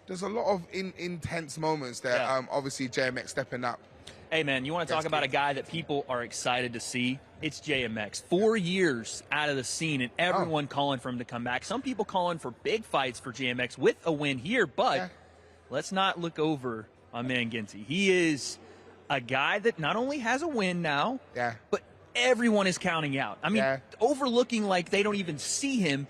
there's a lot of intense moments there. Yeah. Obviously, JMX stepping up. Hey, man, you want to talk about a guy that people are excited to see? It's JMX. 4 years out of the scene, and everyone calling for him to come back. Some people calling for big fights for JMX with a win here, but let's not look over my man Ginty. He is a guy that not only has a win now, but everyone is counting out. I mean, overlooking like they don't even see him,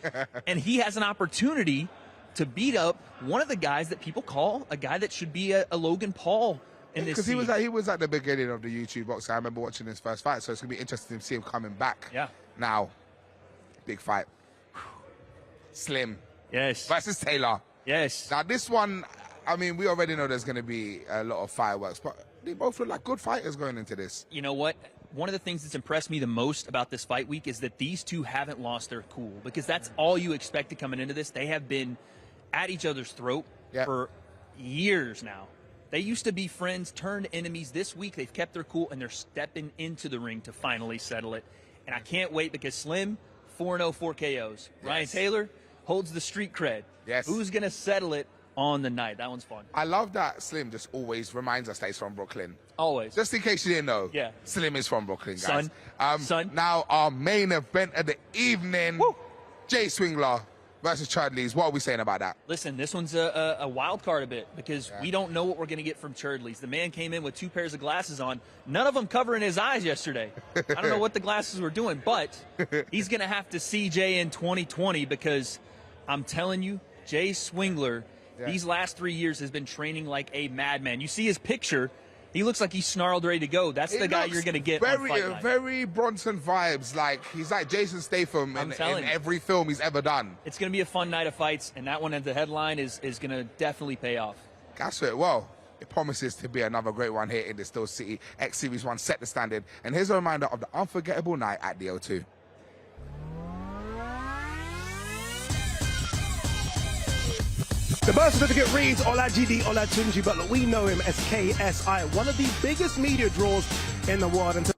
and he has an opportunity to beat up one of the guys that people call a guy that should be a Logan Paul. Because he was at the beginning of the YouTube box. I remember watching his first fight, so it's going to be interesting to see him coming back. Yeah. Now, big fight. Slim. Yes. Versus Taylor. Yes. Now, this one, I mean, we already know there's going to be a lot of fireworks, but they both look like good fighters going into this. You know what? One of the things that's impressed me the most about this fight week is that these two haven't lost their cool, because that's all you expected coming into this. They have been at each other's throat for years now. They used to be friends, turned enemies. This week, they've kept their cool, and they're stepping into the ring to finally settle it. And I can't wait, because Slim, 4-0, 4 KOs. Yes. Ryan Taylor holds the street cred. Yes. Who's going to settle it on the night? That one's fun. I love that Slim just always reminds us that he's from Brooklyn. Always. Just in case you didn't know. Yeah. Slim is from Brooklyn, guys. Son. Now, our main event of the evening, Jay Swingler versus Cherdleys. What are we saying about that? Listen, this one's a wild card a bit, because we don't know what we're going to get from Cherdleys. The man came in with 2 pairs of glasses on, none of them covering his eyes yesterday. I don't know what the glasses were doing, but he's going to have to see Jay in 2020, because I'm telling you, Jay Swingler, these last 3 years has been training like a madman. You see his picture. He looks like he's snarled, ready to go. That's the guy you're going to get on Fight Night. Very Bronson vibes. Like, he's like Jason Statham in every film he's ever done. It's going to be a fun night of fights, and that one at the headline is going to definitely pay off. That's it. Well, it promises to be another great one here in the Steel City. X Series 1 set the standard. And here's a reminder of the unforgettable night at the O2. The birth certificate reads Ola GD Ola Tunji, but look, we know him as KSI, one of the biggest media draws in the world. And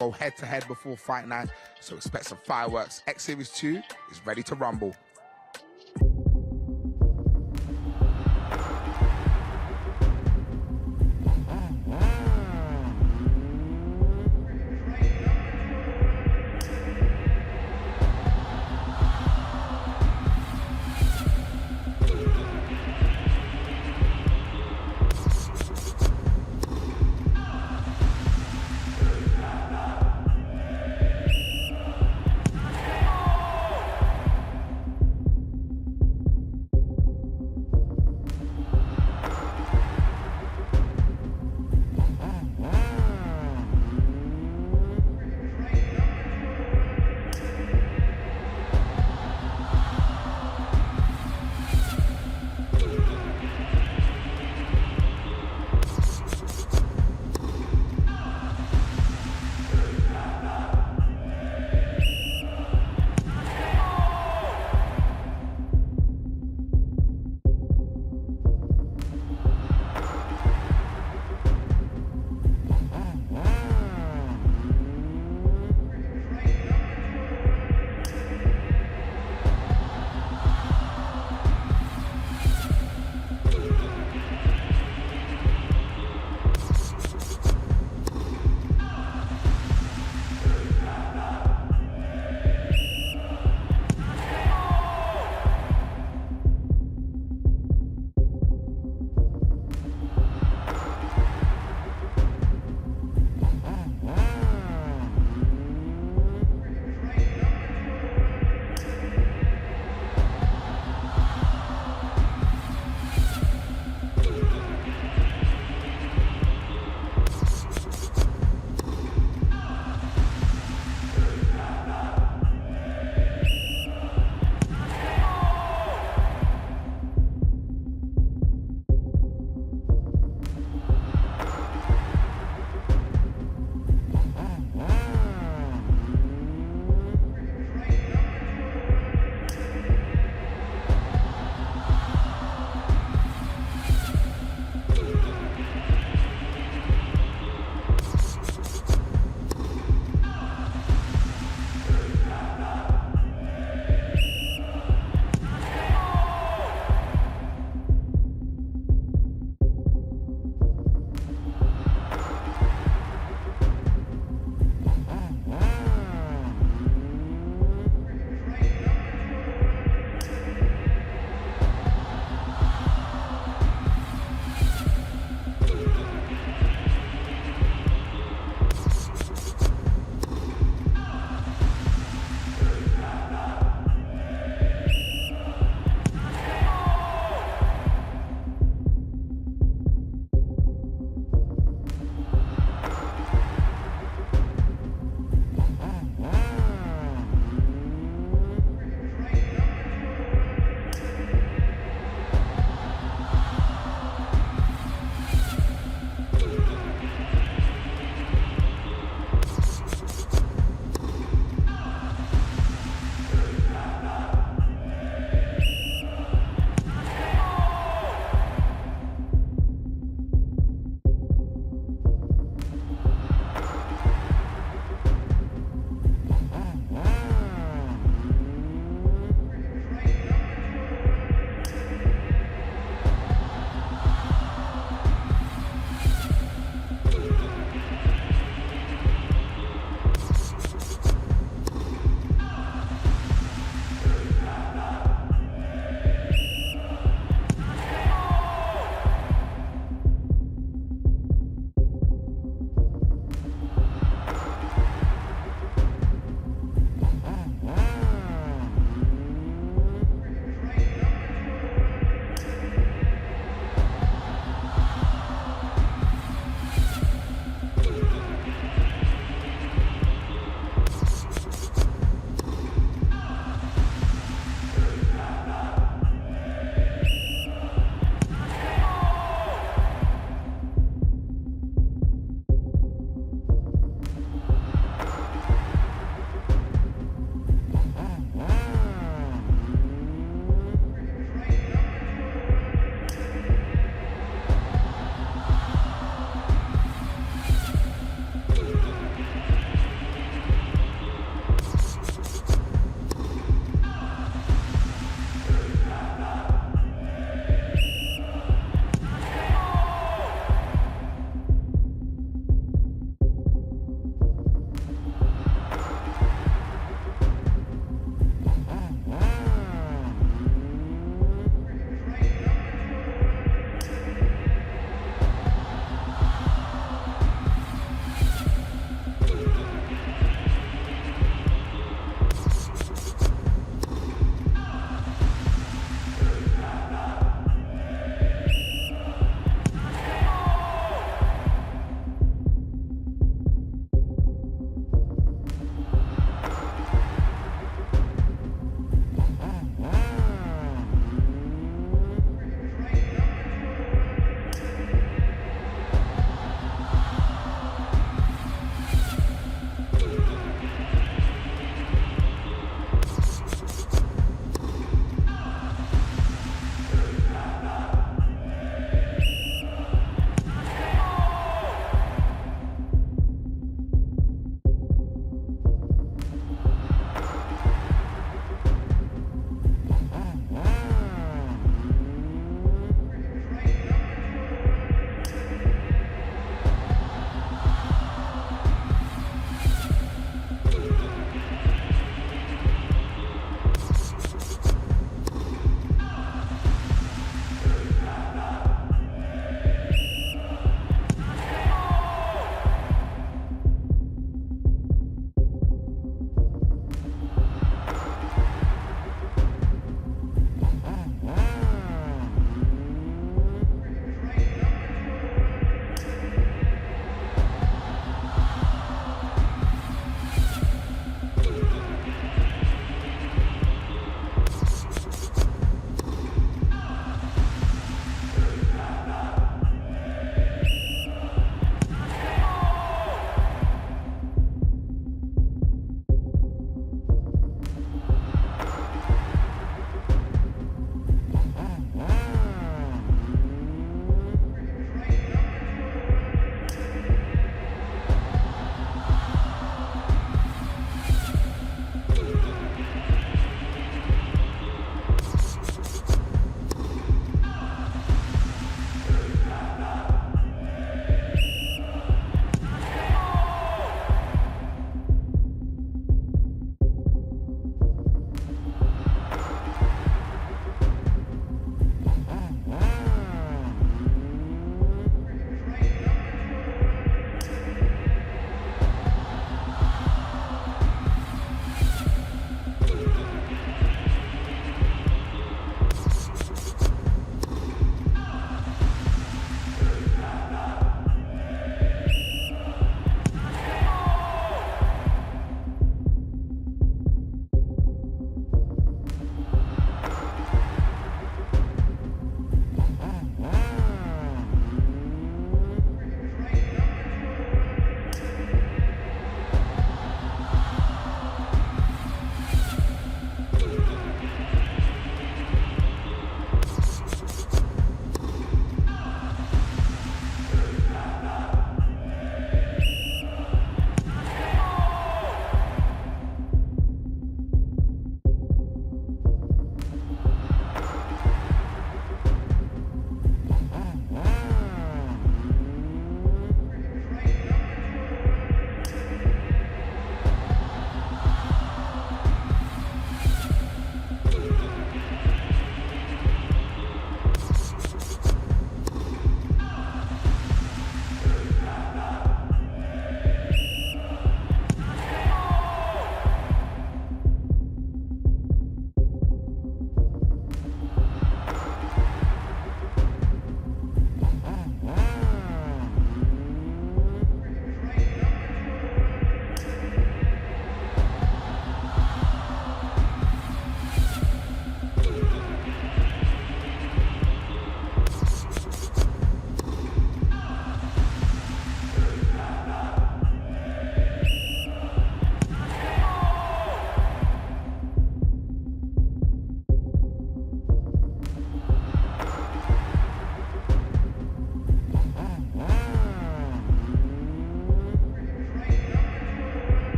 go head to head before fight night, so expect some fireworks. X Series 2 is ready to rumble.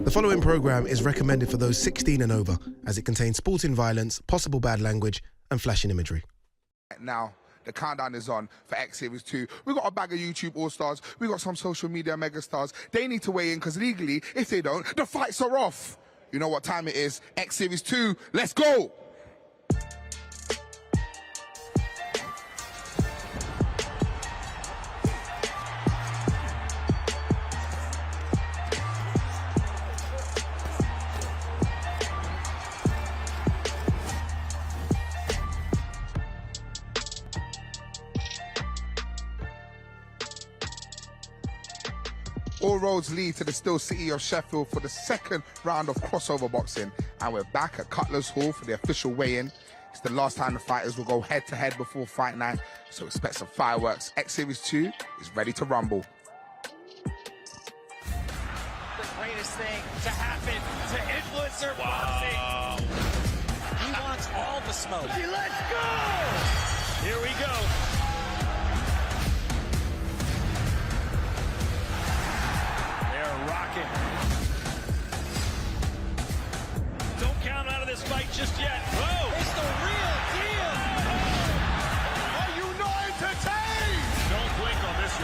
The following program is recommended for those 16 and over, as it contains sporting violence, possible bad language, and flashing imagery. Now, the countdown is on for X Series 2. We got a bag of YouTube All-Stars. We got some social media megastars. They need to weigh in because legally, if they don't, the fights are off. You know what time it is? X Series 2. Let's go! All roads lead to the still city of Sheffield for the second round of crossover boxing. And we're back at Cutler's Hall for the official weigh-in. It's the last time the fighters will go head-to-head before fight night, so expect some fireworks. X Series 2 is ready to rumble. The greatest thing to happen to influencer boxing. He wants all the smoke. Let's go! Here we go. Rocking. Don't count out of this fight just yet. Whoa! It's the real deal. Oh. Are you not entertained? Don't blink on this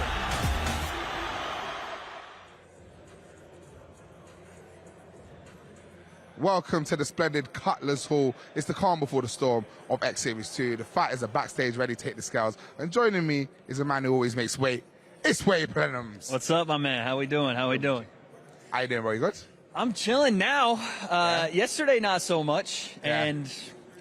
one. Welcome to the splendid Cutler's Hall. It's the calm before the storm of X Series 2. The fighters are backstage ready to hit the scales. And joining me is a man who always makes weight. It's Wade Plenums. What's up, my man? How we doing? How we doing? How you doing, very good? I'm chilling now. Yesterday, not so much. Yeah. And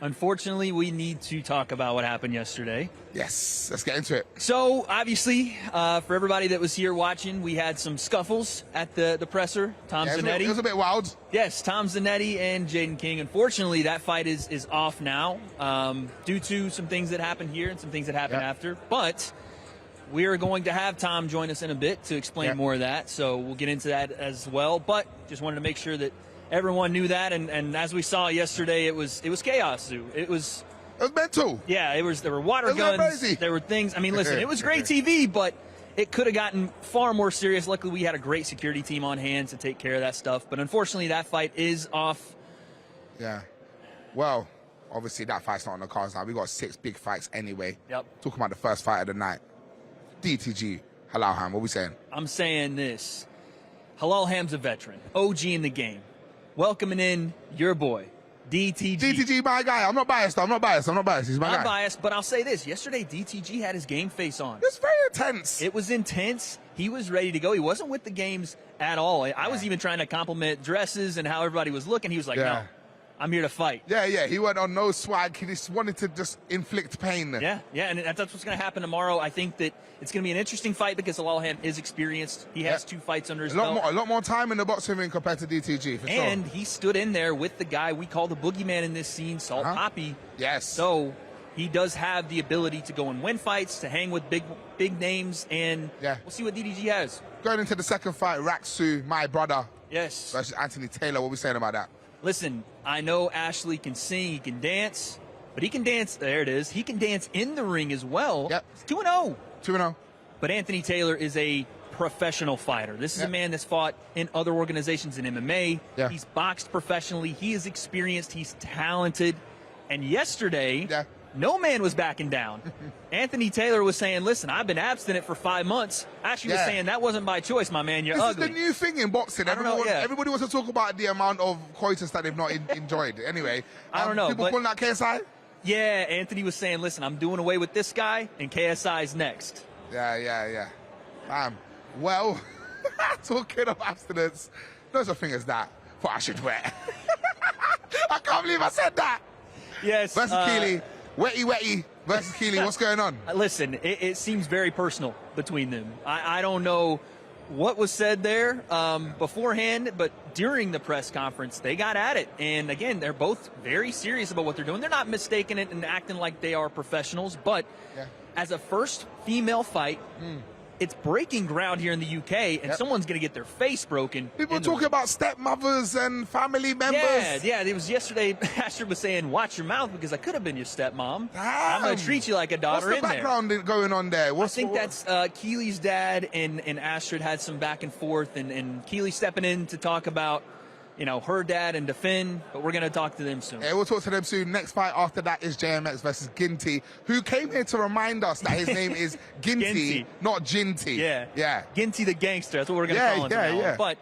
unfortunately, we need to talk about what happened yesterday. Yes, let's get into it. So, obviously, for everybody that was here watching, we had some scuffles at the presser. Tom Zanetti. It was a bit wild. Yes, Tom Zanetti and Jaden King. Unfortunately, that fight is off now due to some things that happened here and some things that happened after. But we are going to have Tom join us in a bit to explain more of that, so we'll get into that as well. But just wanted to make sure that everyone knew that, and as we saw yesterday, it was chaos, Sue. It was mental. Yeah, there were water guns. Crazy. There were things. I mean, listen, it was great TV, but it could have gotten far more serious. Luckily, we had a great security team on hand to take care of that stuff. But unfortunately, that fight is off. Yeah. Well, obviously, that fight's not on the cards now. We got 6 big fights anyway. Yep. Talking about the first fight of the night. DTG, Halal Ham, what we saying? I'm saying this. Halal Ham's a veteran, OG in the game. Welcoming in your boy, DTG. DTG, my guy. I'm not biased. He's my guy. I'm biased, but I'll say this. Yesterday, DTG had his game face on. It's very intense. It was intense. He was ready to go. He wasn't with the games at all. I was even trying to compliment dresses and how everybody was looking. He was like, no, I'm here to fight. Yeah. He went on no swag. He just wanted to just inflict pain. Yeah, and that's what's going to happen tomorrow. I think that it's going to be an interesting fight because Halal Ham is experienced. He has 2 fights under his belt. A lot more time in the boxing ring compared to DTG, for sure. And he stood in there with the guy we call the boogeyman in this scene, Salt Poppy. Yes. So he does have the ability to go and win fights, to hang with big names, and we'll see what DTG has. Going into the second fight, Raksu, my brother. Yes. Versus Anthony Taylor. What are we saying about that? Listen, I know Ashley can sing, he can dance, but he can dance, there it is, he can dance in the ring as well. Yep. 2-0. 2-0. But Anthony Taylor is a professional fighter. This is a man that's fought in other organizations in MMA. Yeah. He's boxed professionally. He is experienced. He's talented. And yesterday, no man was backing down. Anthony Taylor was saying, listen, I've been abstinent for 5 months. Ashley was saying, that wasn't by choice, my man. You're ugly. This is the new thing in boxing. Everybody wants to talk about the amount of coitus that they've not enjoyed. Anyway, I don't know. People calling that KSI? Yeah, Anthony was saying, listen, I'm doing away with this guy, and KSI's next. Yeah. Well, talking of abstinence, there's a thing as that for Astrid wet. I can't believe I said that. Yes. Versus Keely. Wetty versus Keely. What's going on? Listen, it seems very personal between them. I don't know what was said there beforehand, but during the press conference, they got at it. And again, they're both very serious about what they're doing. They're not mistaking it and acting like they are professionals, but as a first female fight, it's breaking ground here in the UK, and someone's going to get their face broken. People talking about stepmothers and family members. Yeah. It was yesterday. Astrid was saying, watch your mouth because I could have been your stepmom. I'm going to treat you like a daughter in there. What's the background going on there? I think that's Keely's dad and Astrid had some back and forth, and Keely stepping in to talk about you know, her dad and defend, but we're going to talk to them soon. Yeah, we'll talk to them soon. Next fight after that is JMX versus Ginty, who came here to remind us that his name is Ginty, not Ginty. Yeah. Yeah. Ginty the gangster. That's what we're going to call him. Yeah. But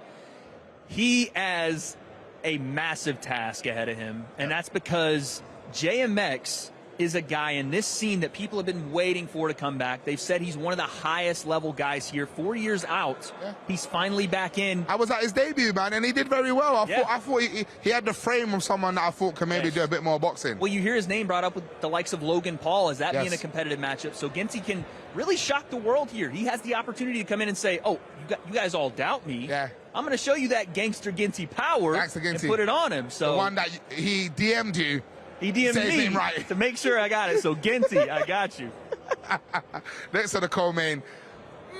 he has a massive task ahead of him, and that's because JMX is a guy in this scene that people have been waiting for to come back. They've said he's one of the highest level guys here. 4 years out, he's finally back in. I was at his debut, man, and he did very well. I thought he had the frame of someone that I thought could maybe do a bit more boxing. Well, you hear his name brought up with the likes of Logan Paul as that being a competitive matchup. So Ginty can really shock the world here. He has the opportunity to come in and say, oh, you guys all doubt me. Yeah. I'm going to show you that gangster Ginty power and put it on him. So the one that he DM'd you. He DM'd me right. to make sure I got it. So, Ginty, I got you. Next to the co-main,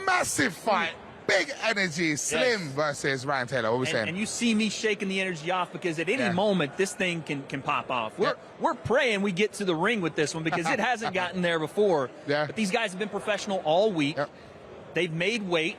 massive fight, big energy, Slim versus Ryan Taylor. What are we saying? And you see me shaking the energy off because at any moment, this thing can pop off. We're praying we get to the ring with this one because it hasn't gotten there before. But these guys have been professional all week. They've made weight.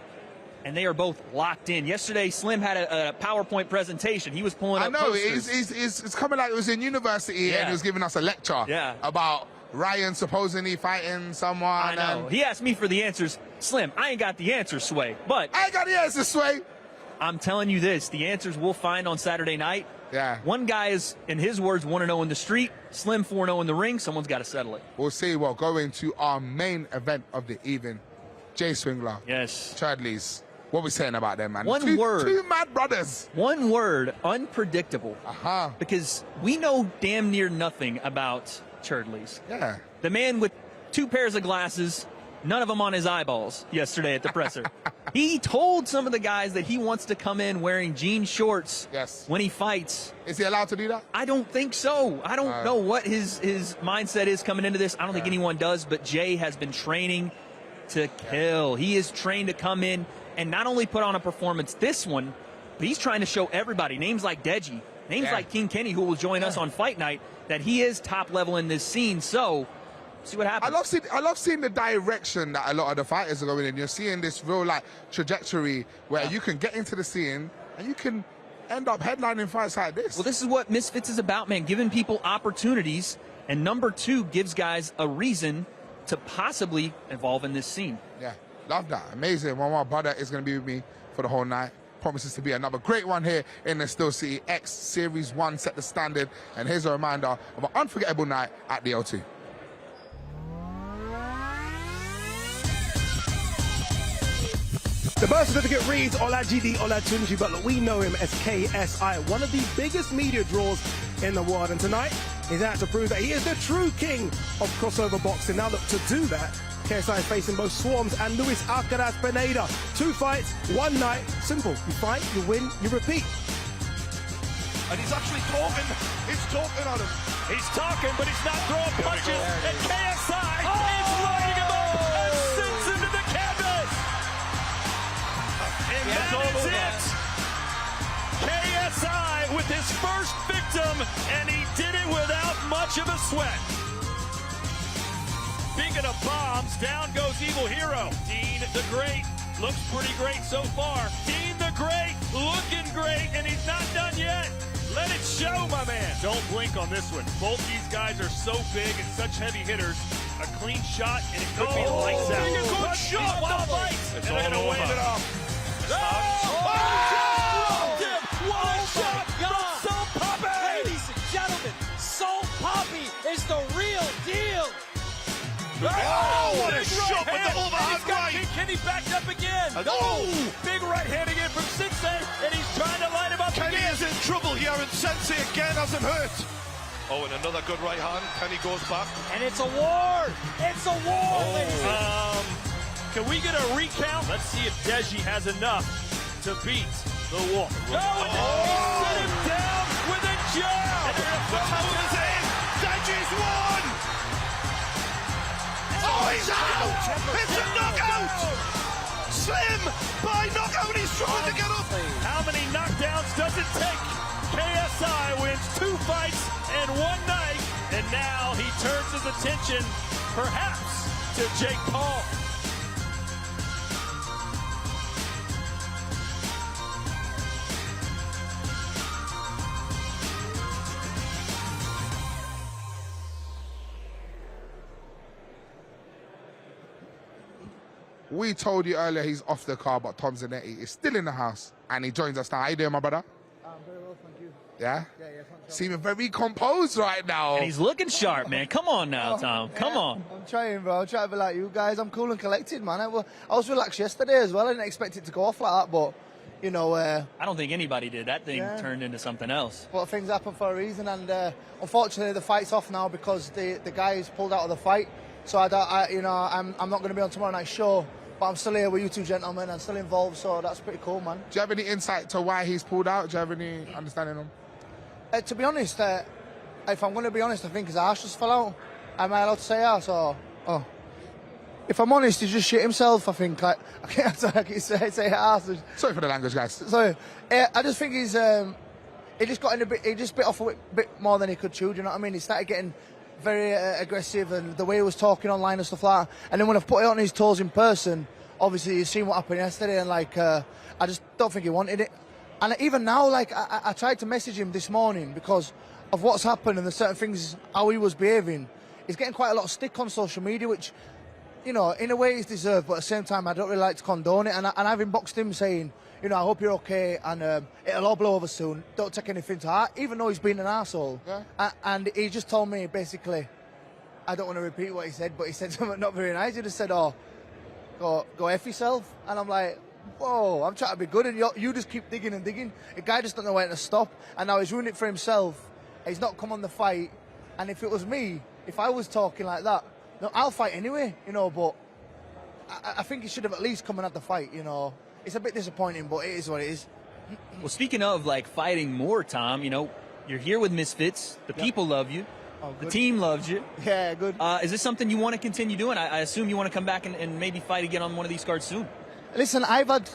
And they are both locked in. Yesterday, Slim had a PowerPoint presentation. He was pulling up posters. It's coming like it was in university and he was giving us a lecture about Ryan supposedly fighting someone. I know. He asked me for the answers. Slim, I ain't got the answers, Sway. But I ain't got the answers, Sway. I'm telling you this. The answers we'll find on Saturday night. Yeah. One guy is, in his words, 1-0 in the street. Slim 4-0 in the ring. Someone's got to settle it. We'll see. Well, going to our main event of the evening. Jay Swingler. Yes. Cherdleys. What are we saying about them, man? One word. Two mad brothers. One word, unpredictable. Because we know damn near nothing about Cherdleys. Yeah. The man with 2 pairs of glasses, none of them on his eyeballs yesterday at the presser. He told some of the guys that he wants to come in wearing jean shorts when he fights. Is he allowed to do that? I don't think so. I don't know what his mindset is coming into this. I don't think anyone does, but Jay has been training to kill. He is trained to come in and not only put on a performance this one, but he's trying to show everybody, names like Deji, names like King Kenny, who will join us on Fight Night, that he is top level in this scene. So, see what happens. I love seeing the direction that a lot of the fighters are going in. You're seeing this real like trajectory where you can get into the scene and you can end up headlining fights like this. Well, this is what Misfits is about, man, giving people opportunities, and number 2 gives guys a reason to possibly evolve in this scene. Yeah. Love that. Amazing. Well, my brother is going to be with me for the whole night. Promises to be another great one here in the Steel City. X Series 1 set the standard. And here's a reminder of an unforgettable night at the O2. The birth certificate reads Olajide Olatunji, but look, we know him as KSI, one of the biggest media draws in the world. And tonight, he's out to prove that he is the true king of crossover boxing. Now, look, to do that, KSI is facing both Swarms and Luis Alcaraz Pineda. 2 fights, 1 night. Simple. You fight, you win, you repeat. And he's actually talking. He's talking on him. He's talking, but he's not throwing punches. And KSI is lighting him up and sends him to the canvas. And that is it. KSI with his first victim, and he did it without much of a sweat. Speaking of bombs, down goes Evil Hero. Dean the Great looks pretty great so far. Dean the Great looking great, and he's not done yet. Let it show, my man. Don't blink on this one. Both these guys are so big and such heavy hitters. A clean shot, and it could be lights out. A good shot, wild fights. And they're going to wave it off. One shot from Soul Poppy. Ladies and gentlemen, Soul Poppy is the real deal. Oh, what a shot with the overhand right. King Kenny backed up again. Oh, big right hand again from Sensei, and he's trying to light him up Kenny again. is in trouble here, and Sensei again hasn't hurt. Oh, and another good right hand. Kenny goes back. And it's a war. It's a war, ladies. Can we get a recount? Let's see if Deji has enough to beat the Wolf. No, and sit him down with a jab. The towel is in. Deji's won. Oh, he's out! It's a knockout! Slim by knockout, he's trying to get up! How many knockdowns does it take? KSI wins 2 fights and 1 night, and now he turns his attention, perhaps, to Jake Paul. We told you earlier he's off the car, but Tom Zanetti is still in the house, and he joins us now. How you doing, my brother? I'm very well, thank you. Yeah? Yeah, Seeming very composed right now. And he's looking sharp, man. Come on now, Tom. Come on. I'm trying, bro. I'm trying to be like you guys. I'm cool and collected, man. I was relaxed yesterday as well. I didn't expect it to go off like that, but, you know... I don't think anybody did. That thing turned into something else. But things happen for a reason, and unfortunately the fight's off now because the guys pulled out of the fight. So I'm not going to be on tomorrow night's show, but I'm still here with you two gentlemen and still involved, so that's pretty cool, man. Do you have any insight to why he's pulled out? Do you have any understanding of him? To be honest, if I'm going to be honest, I think his arse just fell out. Am I allowed to say arse or... Oh. If I'm honest, he just shit himself, I think. Like, I can't say arse. Sorry for the language, guys. So, I just think he's... he just got in a bit... He just bit off a bit more than he could chew, do you know what I mean? He started getting very aggressive, and the way he was talking online and stuff like that. And then when I've put it on his toes in person, obviously you've seen what happened yesterday, and like, I just don't think he wanted it. And even now, like, I tried to message him this morning because of what's happened and the certain things, how he was behaving. He's getting quite a lot of stick on social media, which, you know, in a way he's deserved, but at the same time, I don't really like to condone it. And I've inboxed him saying, you know, I hope you're okay, and it'll all blow over soon. Don't take anything to heart, even though he's been an arsehole. Yeah. And he just told me, basically, I don't want to repeat what he said, but he said something not very nice. He just said, oh, go F yourself. And I'm like, whoa, I'm trying to be good, and you just keep digging and digging. The guy just doesn't know when to stop, and now he's ruined it for himself. He's not come on the fight, and if it was me, if I was talking like that, no, I'll fight anyway, you know, but I think he should have at least come and had the fight, you know. It's a bit disappointing, but it is what it is. Well, speaking of, like, fighting more, Tom, you know, you're here with Misfits. The people love you. Oh, the team loves you. Yeah, good. Is this something you want to continue doing? I assume you want to come back and maybe fight again on one of these cards soon. Listen, I've had,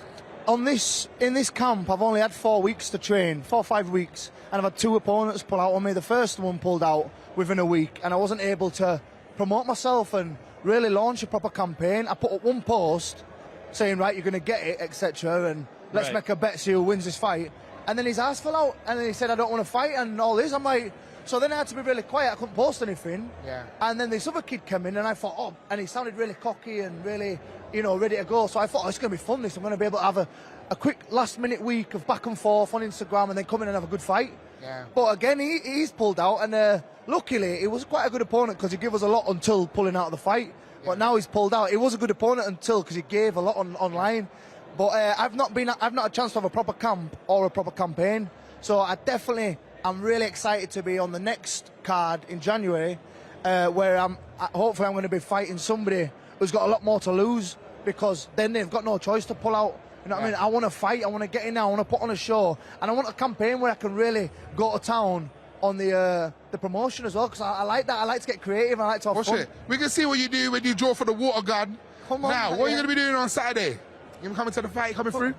in this camp, I've only had 4 weeks to train, 4 or 5 weeks, and I've had 2 opponents pull out on me. The first one pulled out within a week, and I wasn't able to promote myself and really launch a proper campaign. I put up one post saying, right, you're going to get it, etc., and let's make a bet, see who wins this fight. And then his ass fell out, and then he said, I don't want to fight, and all this. I'm like, so then I had to be really quiet. I couldn't post anything. Yeah. And then this other kid came in, and I thought, oh, and he sounded really cocky and really, you know, ready to go. So I thought, oh, it's going to be fun, this. I'm going to be able to have a quick last-minute week of back and forth on Instagram and then come in and have a good fight. Yeah. But again, he's pulled out, and luckily, he was quite a good opponent because he gave us a lot until pulling out of the fight. Yeah. But now he's pulled out. He was a good opponent until, because he gave a lot online. But I've not had a chance to have a proper camp or a proper campaign. So I'm really excited to be on the next card in January, where hopefully I'm going to be fighting somebody who's got a lot more to lose, because then they've got no choice to pull out. You know what I mean? I want to fight, I want to get in there, I want to put on a show, and I want a campaign where I can really go to town on the promotion as well, because I like that. I like to get creative, I like to have fun. It. We can see what you do when you draw for the water gun. Come on, now, what are you going to be doing on Saturday? You coming to the fight, coming through?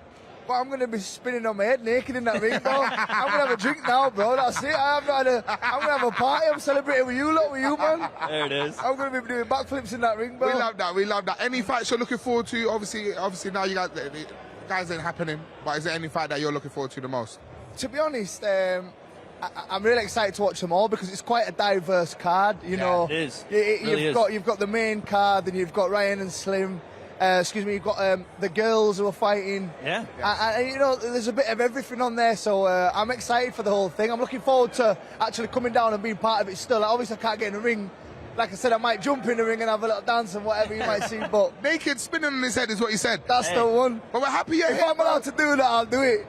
Well, I'm going to be spinning on my head naked in that ring, bro. I'm going to have a drink now, bro. That's it. I'm going to have a party. I'm celebrating with you lot, with you, man. There it is. I'm going to be doing backflips in that ring, bro. We love that. Any fights you're looking forward to? Obviously now you guys ain't happening, but is there any fight that you're looking forward to the most? To be honest, I'm really excited to watch them all, because it's quite a diverse card, you know. It is. You've got the main card, then you've got Ryan and Slim. You've got the girls who are fighting. Yeah. And you know, there's a bit of everything on there, so I'm excited for the whole thing. I'm looking forward to actually coming down and being part of it still. Obviously, I can't get in the ring. Like I said, I might jump in the ring and have a little dance and whatever you might see, but... Naked, spinning on his head is what he said. That's the one. But we're happy you're here. If I'm allowed to do that, I'll do it.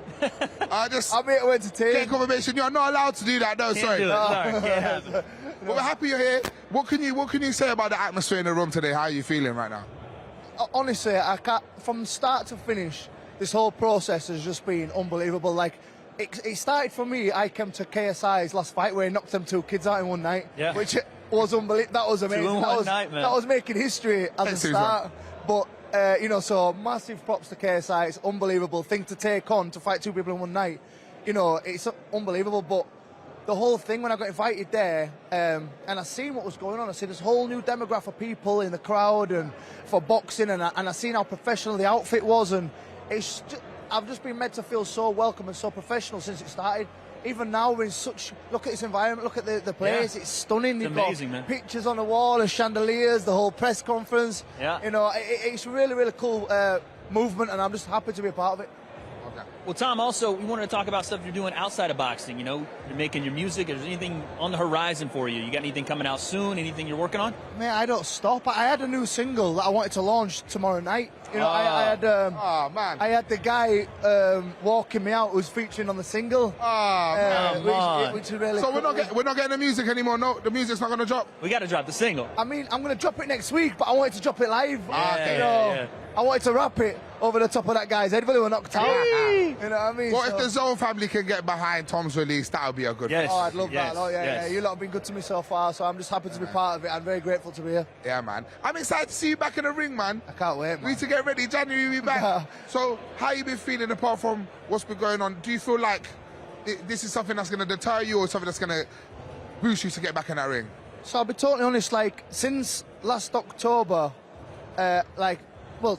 I'm here to entertain. Get confirmation. You're not allowed to do that, no, sorry. But we're happy you're here. What can you say about the atmosphere in the room today? How are you feeling right now? Honestly, I can't, from start to finish, this whole process has just been unbelievable. Like, it started for me. I came to KSI's last fight where he knocked them 2 kids out in one night, which was unbelievable. That was amazing. That was making history as a start. But you know, so massive props to KSI. It's unbelievable thing to take on, to fight 2 people in one night. You know, it's unbelievable. But the whole thing, when I got invited there, and I seen what was going on, I see this whole new demographic of people in the crowd and for boxing, and I seen how professional the outfit was, and I've just been made to feel so welcome and so professional since it started. even now we're in such, look at this environment, look at the place, it's stunning. It's amazing, man. Pictures on the wall, and chandeliers, the whole press conference. Yeah. You know, it's really, really cool movement, and I'm just happy to be a part of it. Okay. Well, Tom, also, we wanted to talk about stuff you're doing outside of boxing. You know, you're making your music. Is there anything on the horizon for you? You got anything coming out soon? Anything you're working on? Man, I don't stop. I had a new single that I wanted to launch tomorrow night. You know, I had man. I had the guy walking me out who's featuring on the single. Which is really So cool. we're not getting the music anymore. No, the music's not going to drop. We got to drop the single. I mean, I'm going to drop it next week, but I wanted to drop it live. Okay. Yeah. I wanted to rap it over the top of that guy's head, but they were knocked out. You know what I mean? Well, if the Zone family can get behind Tom's release, that would be a good Yes. Oh, I'd love Yes. that. Oh, yeah, Yes. yeah. You lot have been good to me so far, so I'm just happy to be part of it. I'm very grateful to be here. Yeah, man. I'm excited to see you back in the ring, man. I can't wait, We man. need to get ready. January, we back. So, how you been feeling apart from what's been going on? Do you feel like this is something that's going to deter you or something that's going to boost you to get back in that ring? So I'll be totally honest, like, since last October,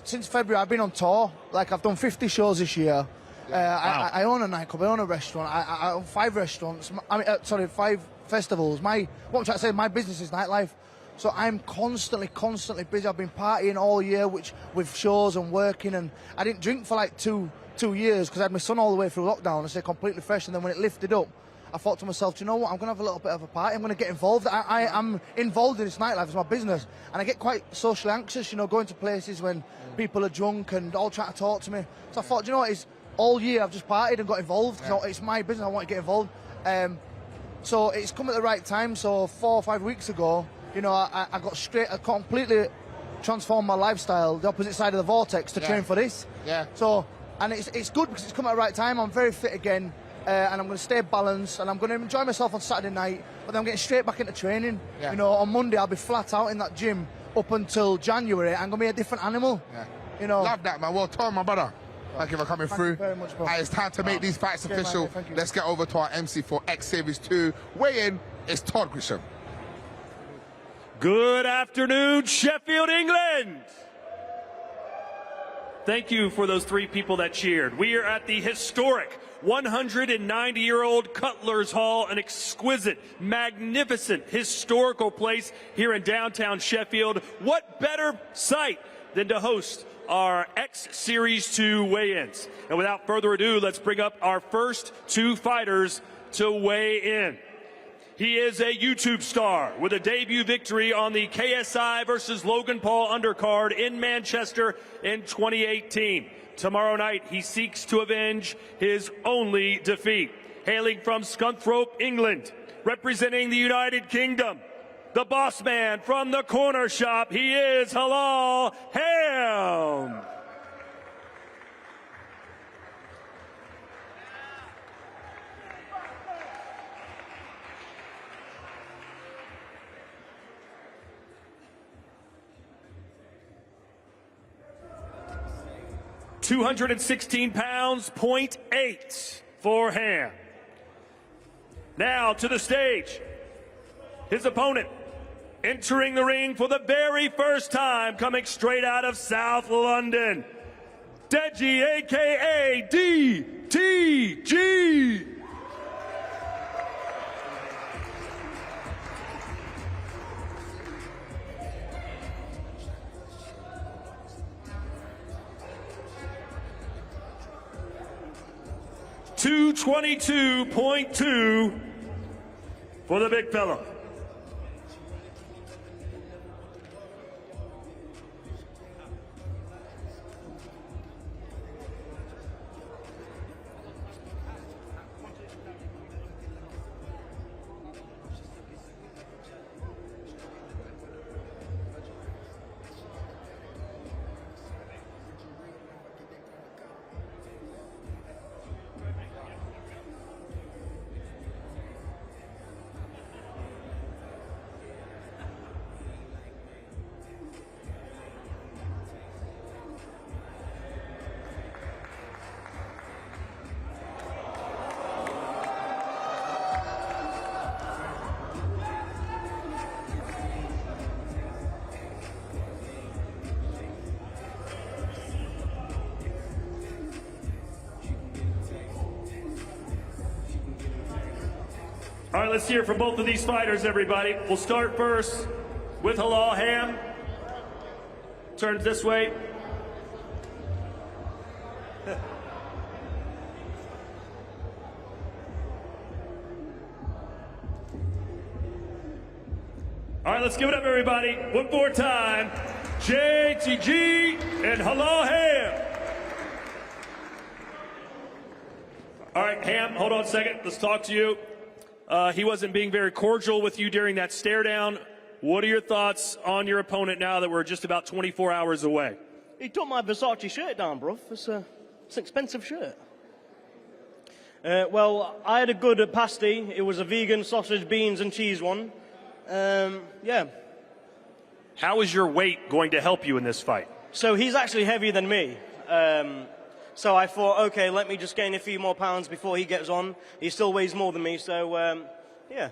since February, I've been on tour. Like, I've done 50 shows this year. I own a nightclub, I own a restaurant, I own 5 restaurants, 5 festivals. What I'm trying to say, my business is nightlife. So I'm constantly busy. I've been partying all year, with shows and working, and I didn't drink for like two years because I had my son all the way through lockdown. I stayed completely fresh, and then when it lifted up, I thought to myself, do you know what? I'm going to have a little bit of a party. I'm going to get involved. I'm involved in this nightlife. It's my business. And I get quite socially anxious, you know, going to places when people are drunk and all trying to talk to me. So I thought, do you know what? It's all year I've just partied and got involved. Yeah. So it's my business. I want to get involved. So it's come at the right time. So 4 or 5 weeks ago, you know, I completely transformed my lifestyle, the opposite side of the vortex, to train for this. Yeah. So, and it's good because it's come at the right time. I'm very fit again. And I'm going to stay balanced, and I'm going to enjoy myself on Saturday night, but then I'm getting straight back into training. Yeah. You know, on Monday I'll be flat out in that gym up until January. I'm going to be a different animal. Yeah. You know. Love that, man. Well, Tom, my brother, thank you for coming through. Thank you very much, bro. It's time to make these fights official. Man, thank you. Let's get over to our MC for X Series 2. Weigh-in is Todd Grisham. Good afternoon, Sheffield, England. Thank you for those 3 people that cheered. We are at the historic 190-year-old Cutler's Hall, an exquisite, magnificent, historical place here in downtown Sheffield. What better site than to host our X Series 2 weigh-ins? And without further ado, let's bring up our first 2 fighters to weigh in. He is a YouTube star with a debut victory on the KSI versus Logan Paul undercard in Manchester in 2018. Tomorrow night, he seeks to avenge his only defeat. Hailing from Scunthorpe, England, representing the United Kingdom, the boss man from the corner shop, he is Halal Ham. £216, 0.8 for Ham. Now to the stage, his opponent, entering the ring for the very first time, coming straight out of South London, Deji, a.k.a. DTG. $222.2 for the big fella. All right, let's hear it from both of these fighters, everybody. We'll start first with Halal Ham. Turns this way. All right, let's give it up, everybody. One more time. JTG and Halal Ham. All right, Ham, hold on a second. Let's talk to you. He wasn't being very cordial with you during that stare down. What are your thoughts on your opponent now that we're just about 24 hours away? He took my Versace shirt down, bro. It's an expensive shirt. Well, I had a good pasty. It was a vegan sausage, beans, and cheese one. Yeah. How is your weight going to help you in this fight? So he's actually heavier than me. So I thought, okay, let me just gain a few more pounds before he gets on. He still weighs more than me, so yeah.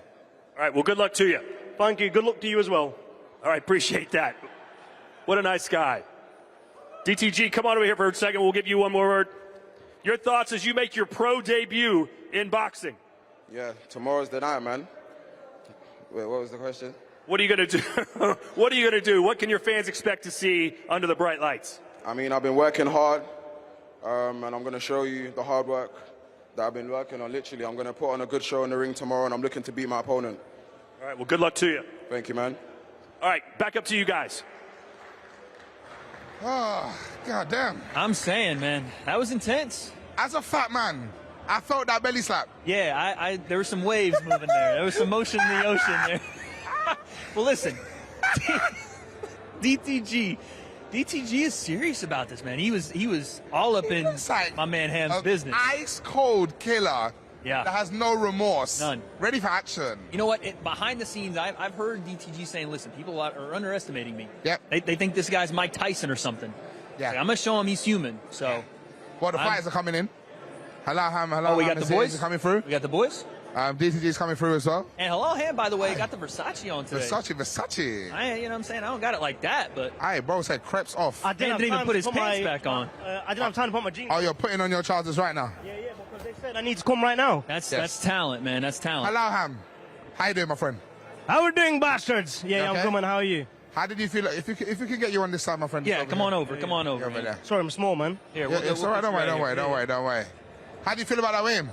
All right, well, good luck to you. Thank you. Good luck to you as well. All right, appreciate that. What a nice guy. DTG, come on over here for a second. We'll give you one more word. Your thoughts as you make your pro debut in boxing. Yeah, tomorrow's the night, man. Wait, what was the question? What are you going to do? What are you going to do? What can your fans expect to see under the bright lights? I mean, I've been working hard, and I'm going to show you the hard work that I've been working on. Literally, I'm going to put on a good show in the ring tomorrow, and I'm looking to beat my opponent. All right, well, good luck to you. Thank you, man. All right, back up to you guys. Oh, God damn. I'm saying, man, that was intense. As a fat man, I felt that belly slap. Yeah, there were some waves moving there. There was some motion in the ocean there. Well, listen, DTG is serious about this, man. He was all up in like my man Ham's business. Ice cold killer. Yeah. That has no remorse. None. Ready for action. You know what? Behind the scenes, I've heard DTG saying, "Listen, people are underestimating me. Yep. They think this guy's Mike Tyson or something. Yeah. Like, I'm gonna show him he's human." So. Well, the fighters are coming in. Halal Ham, Halal Ham. We got the boys coming through. We got the boys. DTG is coming through as well. And Halal Ham, by the way, got the Versace on today. Versace. You know what I'm saying? I don't got it like that, but. Hey, bro said crepes off. I didn't even put his pants back on. I didn't have time to put my jeans. Oh, you're putting on your trousers right now? Yeah, because they said I need to come right now. That's talent, man. That's talent. Halal Ham, how you doing, my friend? How we doing, bastards? Yeah, Okay. I'm coming. How are you? How did you feel? If we could get you on this side, my friend. Yeah, just come on over. here. Come on over. Over man. there. Sorry, I'm small, man. Here, Yeah, it's all right. Don't put you worry. here. Don't worry. How do you feel about that win?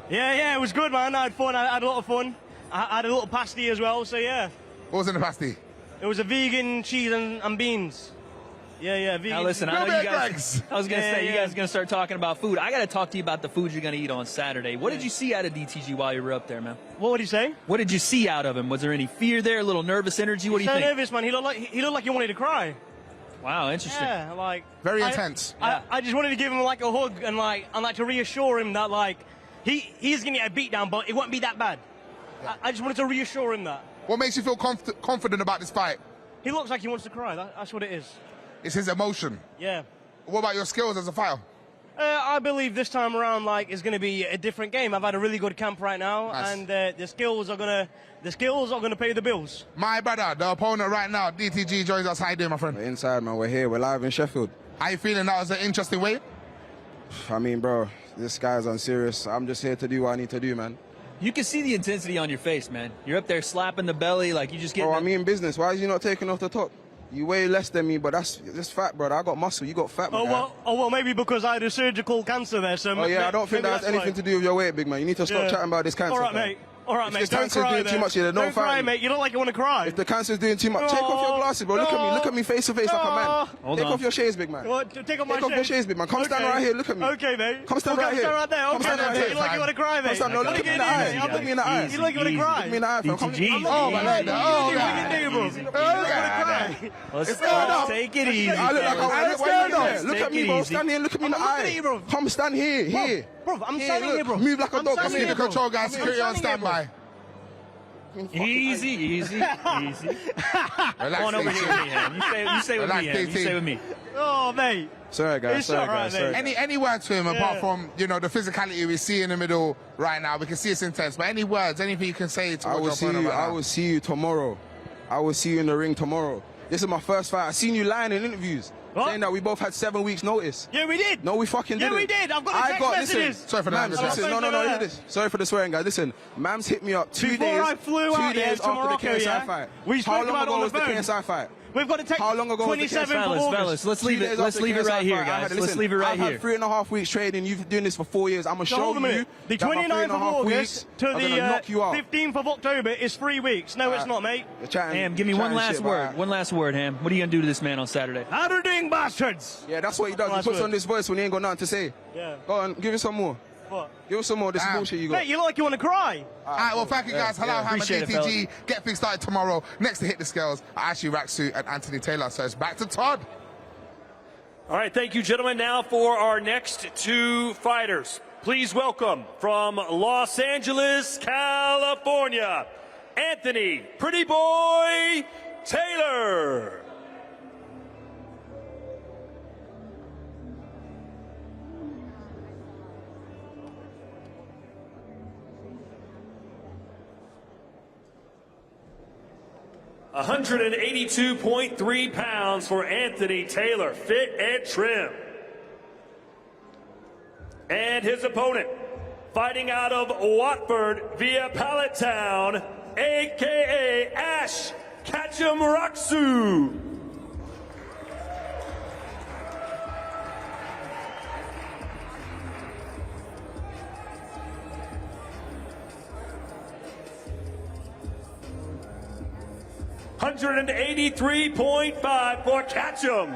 Yeah, it was good, man. I had fun. I had a lot of fun. I had a little pasty as well, so yeah. What was in the pasty? It was a vegan cheese and beans. Yeah, vegan. Now listen, No I know bad you guys. Gregs. I was gonna Yeah, say you yeah. guys are gonna start talking about food. I gotta talk to you about the food you're gonna eat on Saturday. What did you see out of DTG while you were up there, man? What would he say? What did you see out of him? Was there any fear there? A little nervous energy? What do you So think? nervous, man. He looked like he wanted to cry. Wow, interesting. Yeah, like Very intense. I just wanted to give him like a hug and like to reassure him that like he's gonna get a beat down, but it won't be that bad. I just wanted to reassure him that. What makes you feel confident about this fight? He looks like he wants to cry. That's what it is. It's his emotion. Yeah. What about your skills as a fighter? I believe this time around, like, is going to be a different game. I've had a really good camp right now, Nice. and the skills are gonna pay the bills. My brother, the opponent right now, DTG joins us. How you doing, my friend? We're inside, man. We're here. We're live in Sheffield. How you feeling? That was an interesting way. I mean, bro, this guy's unserious. I'm just here to do what I need to do, man. You can see the intensity on your face, man. You're up there slapping the belly like you just get. Bro, I mean business. Why is you not taking off the top? You weigh less than me, but that's fat, brother. I got muscle. You got fat, my guy. Well, maybe because I had a surgical cancer there. So Oh, yeah, I don't think that has anything to do with your weight, big man. You need to stop chatting about this cancer. All right, fam. mate. All right, If mate. this Don't cancer's cry, doing then. too much here, then don't cry, fight me. mate. You look like you want to cry. If the cancer's doing too much, take off your glasses, bro. Look at me face to face like a man. Hold Take on. off your shades, big man. What? Take off my Take off your shades, big man. Come stand Okay. right here. Look at me. Okay, mate. Come stand Okay, right here. Stand right there. Come Okay, stand right mate. here. You look like you want to cry, mate. Come stand. No, look at me in the eye. Look me in the eye. You look like you want to cry. Look me in the eye, fam. Come DTG. Oh, my What God. do Oh, you God. do, bro? Let's up. take it easy. I look like fellas. I'm stand there. Look Take at me, it bro. easy. Stand here. Look at me in the I'm looking at you, eye. bro. Come stand here. Here. Bro, I'm Here, standing look. here, bro. Move like a I'm dog. Come standing here. The bro. control guys, security on standing here, standby. Easy. Relax, Come on over here with me, Ham. You stay with Relax, me, Ham. You DT. stay with me. Oh, mate. Sorry, guys. It's Sorry, all right, guys. Sorry. mate. Any words to him apart from, you know, the physicality we see in the middle right now? We can see it's intense, but any words, anything you can say to I will see you. I will see you tomorrow. I will see you in the ring tomorrow. This is my first fight. I've seen you lying in interviews. What? saying that we both had 7 weeks notice. Yeah, we did. No, we fucking didn't. Yeah, we did. I've got the text messages. Sorry for the Mams, language. listen, no, hear this. Sorry for the swearing, guys. Listen, Mams hit me up 2 days. Before I flew two out days there to after Morocco, the KSI yeah? fight. We spoke How long about it ago on was the the phone. KSI fight? We've got to take How long ago was the 27th of Fellas, August. fellas, let's leave 2 it. days Let's after leave the it right KSI here, fight, I guys. had- Let's listen, leave it right I've here. had 3.5 weeks training. You've been doing this for 4 years. I'm gonna So show hold a minute. you The that my 29th of 3.5 August weeks to are gonna knock you the out. 15th of October is 3 weeks. No, it's not, mate. You're chatting- Ham, give me you're one chatting last shit, word. but- One last word, Ham. What are you going to do to this man on Saturday? How do you doing, bastards? Yeah, that's what he does. Last He puts word. on this voice when he ain't got nothing to say. Yeah. Go on, give us some more. What? Give us some more. This is bullshit you got. Mate, you look like you want to cry. All right, well, thank you guys. Halal Ham and Appreciate it, DTG. Get things started tomorrow. Next to Hit the Scales, Ashley Racksuit and Anthony Taylor. So it's back to Todd. All right, thank you, gentlemen. Now for our next 2 fighters. Please welcome from Los Angeles, California, Anthony Pretty Boy Taylor. $182.3 pounds for Anthony Taylor, fit and trim. And his opponent, fighting out of Watford via Pallettown, a.k.a. Ash Kachamuraksu. $183.5 for Ketchum.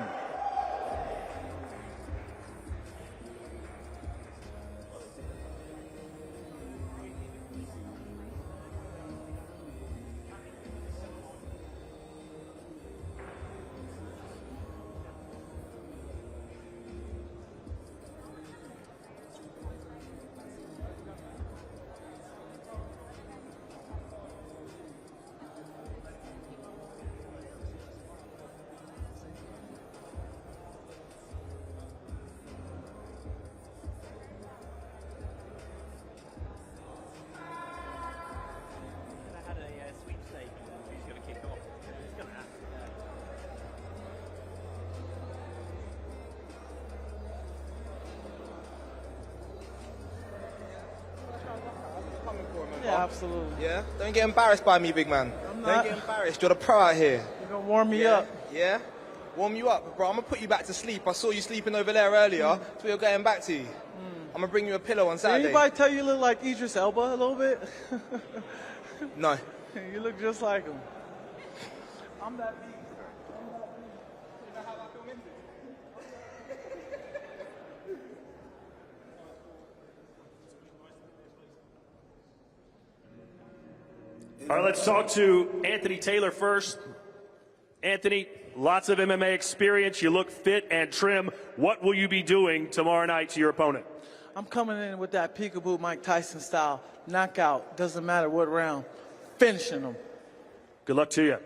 Yeah, absolutely. Yeah? Don't get embarrassed by me, big man. I'm Don't not. get embarrassed. You're the pro out here. You're going to warm me Yeah? up. Yeah? Warm you up. Bro, I'm going to put you back to sleep. I saw you sleeping over there earlier, so we're getting back to you. I'm going to bring you a pillow on Did Saturday. anybody tell you you look like Idris Elba a little bit? No. You look just like him. I'm that beat. All right, let's talk to Anthony Taylor first. Anthony, lots of MMA experience. You look fit and trim. What will you be doing tomorrow night to your opponent? I'm coming in with that peekaboo Mike Tyson style. Knockout. Doesn't matter what round. Finishing them. Good luck to you.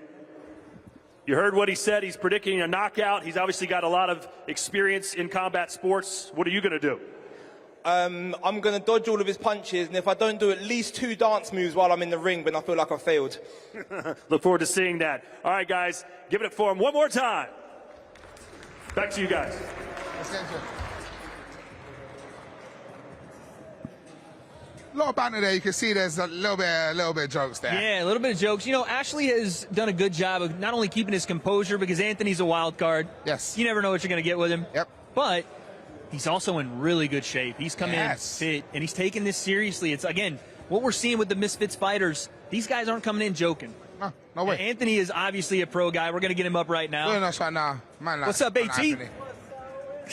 You heard what he said. He's predicting a knockout. He's obviously got a lot of experience in combat sports. What are you going to do? I'm going to dodge all of his punches, and if I don't do at least 2 dance moves while I'm in the ring, then I feel like I've failed. Look forward to seeing that. All right, guys, give it up for him one more time. Back to you guys. A lot of banter there. You can see there's a little bit of jokes there. Yeah, a little bit of jokes. You know, Ashley has done a good job of not only keeping his composure because Anthony's a wild card. Yes. You never know what you're going to get with him. Yep. But he's also in really good shape. He's come Yes. in fit, and he's taking this seriously. It's, again, what we're seeing with the Misfits fighters, these guys aren't coming in joking. No way. And Anthony is obviously a pro guy. We're going to get him up right now. Doing us right now. Man, like, What's up, man, AT? Anthony.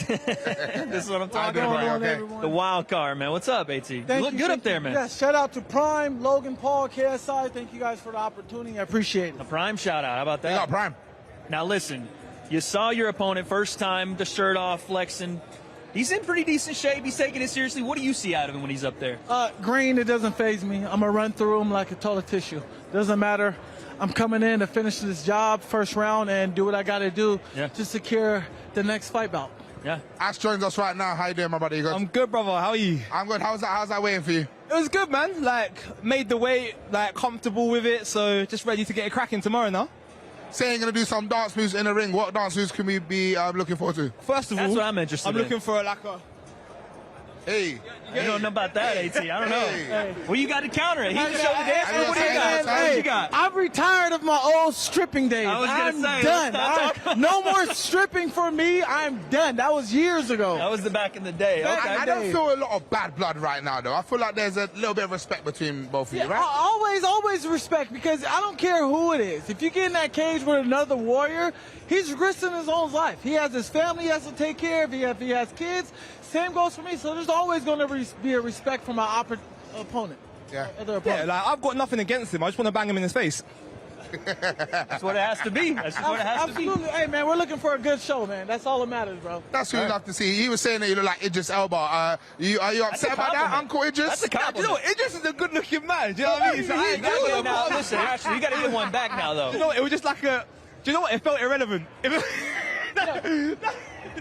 This is what I'm talking doing, about. bro? Okay. everyone. The wild card, man. What's up, AT? You look good up there, man. Yeah, shout out to Prime, Logan Paul, KSI. Thank you guys for the opportunity. I appreciate A it. prime shout out. How about You got that? Prime. Now listen, you saw your opponent first time, the shirt off, flexing. He's in pretty decent shape. He's taking it seriously. What do you see out of him when he's up there? Green, it doesn't faze me. I'm going to run through him like a toilet tissue. Doesn't matter. I'm coming in to finish this job first round and do what I got to do to secure the next fight bout. Yeah. Ash joins us right now. How you doing, my buddy? You good? I'm good, brother. How are you? I'm good. How's that waiting for you? It was good, man. Like, made the weight, like, comfortable with it, so just ready to get it cracking tomorrow now. saying you're going to do some dance moves in the ring. What dance moves can we be looking forward to? First of all, That's what I'm interested I'm in. looking for like a... Hey. You don't know about that, AT. I don't know. Hey. Well, you got to counter it. He just showed the dance. Hey, What do you hey, got? hey, What you got? I'm retired of my old stripping days. I was gonna I'm say, done. let's not talk- No more stripping for me. I'm done. That was years ago. That was the back in the day. Back- Okay. I don't feel a lot of bad blood right now, though. I feel like there's a little bit of respect between both of you, Yeah, right? always respect, because I don't care who it is. If you get in that cage with another warrior, he's risking his own life. He has his family he has to take care of. If he has kids, same goes for me. So there's always going to be a respect for my opponent. Yeah. Other Yeah, opponent. like, I've got nothing against him. I just want to bang him in his face. That's what it has to be. That's just what it has to be. Absolutely. Hey, man, we're looking for a good show, man. That's all that matters, bro. That's what we love to see. He was saying that you look like Idris Elba. Are you upset about that, compliment. Uncle Idris? That's a Do you know compliment. what? Idris is a good-looking man. Do you know what I mean? So I ain't got no Now, problem. listen, Ashley, you got to get one back now, though. You know what? It was just like a... Do you know what? It felt irrelevant.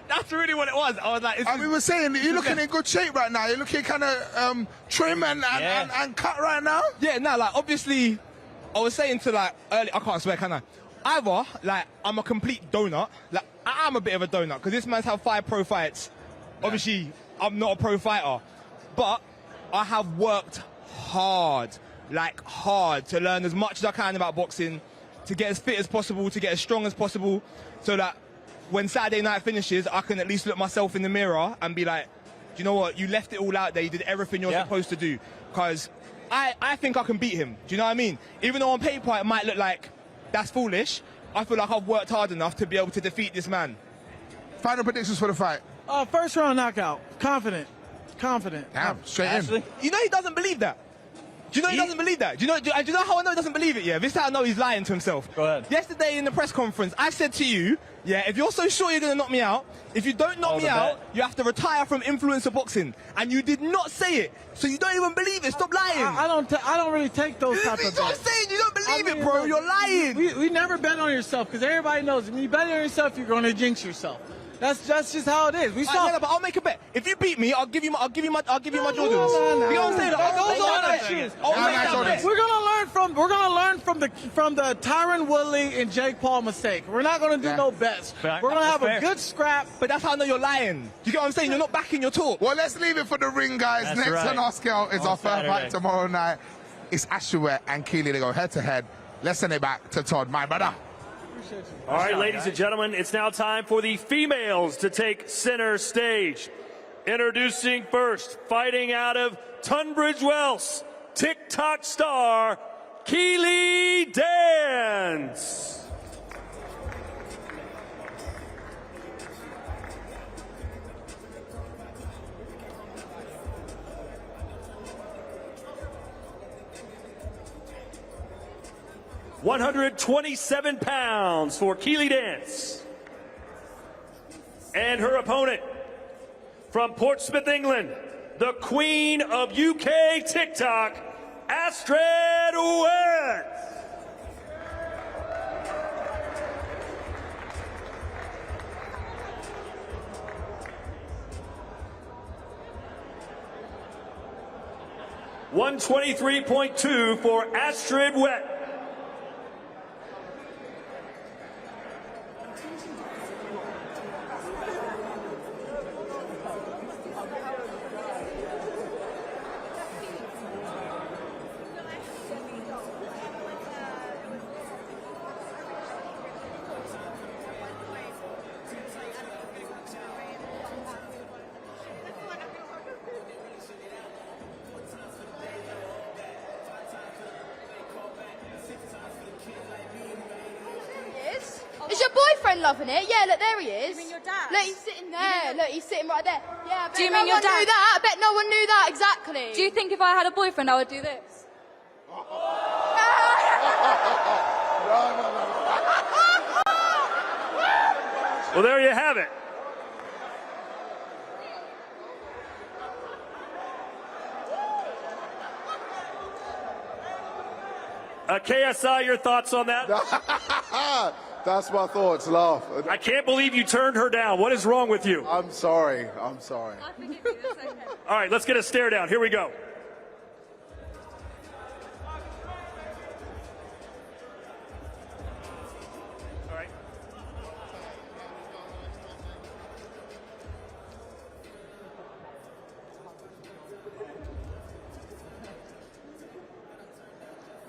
That's really what it was. I was like... We were saying that you're looking in good shape right now. You're looking kind of trim and cut right now. Yeah, no, like, obviously, I was saying to, like, earlier, I can't swear, can I? Either, like, I'm a complete donut. Like, I am a bit of a donut, because this man's had 5 pro fights. Obviously, I'm not a pro fighter. But I have worked hard, to learn as much as I can about boxing, to get as fit as possible, to get as strong as possible, so that when Saturday night finishes, I can at least look myself in the mirror and be like, do you know what? You left it all out there. You did everything you're supposed to do. Because I think I can beat him. Do you know what I mean? Even though on paper it might look like that's foolish, I feel like I've worked hard enough to be able to defeat this man. Final predictions for the fight. First round knockout. Confident. Damn, straight Ashley? in. You know he doesn't believe that. Do you know he doesn't believe that? Do you know how I know he doesn't believe it? Yeah, this is how I know he's lying to himself. Go ahead. Yesterday in the press conference, I said to you, yeah, if you're so sure you're going to knock me out, if you don't knock me out, you have to retire from influencer boxing. And you did not say it, so you don't even believe it. Stop lying. I don't really take those type of That's what I'm bets. saying. You don't believe I mean, it, bro. look, You're lying. We never bet on yourself, because everybody knows when you bet on yourself, you're going to jinx yourself. That's just how it is. We saw. No, but I'll make a bet. If you beat me, I'll give you my Jordans. No, You know what I'm saying? Those are my shoes. We're gonna learn from the Tyron Woodley and Jake Paul mistake. We're not gonna do no bets. Fair. We're gonna have Fair. a good scrap. But that's how I know you're lying. Do you get what I'm saying? You're not backing your talk. Well, let's leave it for the ring, guys. That's Next right. on our scale is On our first Saturday. fight tomorrow night. It's Astrid and Keely. They go head to head. Let's send it back to Todd, my brother. All right, ladies and gentlemen, it's now time for the females to take center stage. Introducing first, fighting out of Tunbridge Wells, TikTok star, Keely Dance. £127 for Keely Dance. And her opponent from Portsmouth, England, the queen of UK TikTok, Astrid West. $123.2 for Astrid Wet. Is your boyfriend loving it? Yeah, look, there he is. You mean your dad? Look, he's sitting there. Look, he's sitting right there. Yeah, I bet Do you no mean your one dad? knew that. I bet no one knew that, exactly. Do you think if I had a boyfriend, I would do this? Well, there you have it. KSI, your thoughts on that? That's my thoughts, laugh. I can't believe you turned her down. What is wrong with you? I'm sorry. I forgive you, that's okay. All right, let's get a stare down. Here we go.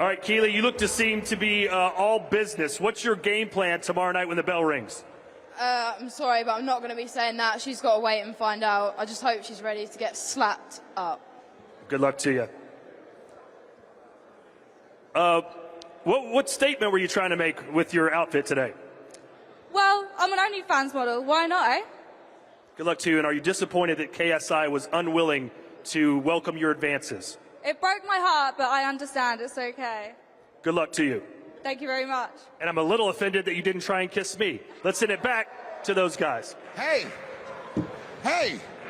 All right, Keely, you look to seem to be all business. What's your game plan tomorrow night when the bell rings? I'm sorry, but I'm not going to be saying that. She's got to wait and find out. I just hope she's ready to get slapped up. Good luck to you. What statement were you trying to make with your outfit today? Well, I'm an OnlyFans model. Why not, eh? Good luck to you. And are you disappointed that KSI was unwilling to welcome your advances? It broke my heart, but I understand. It's okay. Good luck to you. Thank you very much. And I'm a little offended that you didn't try and kiss me. Let's send it back to those guys. Hey,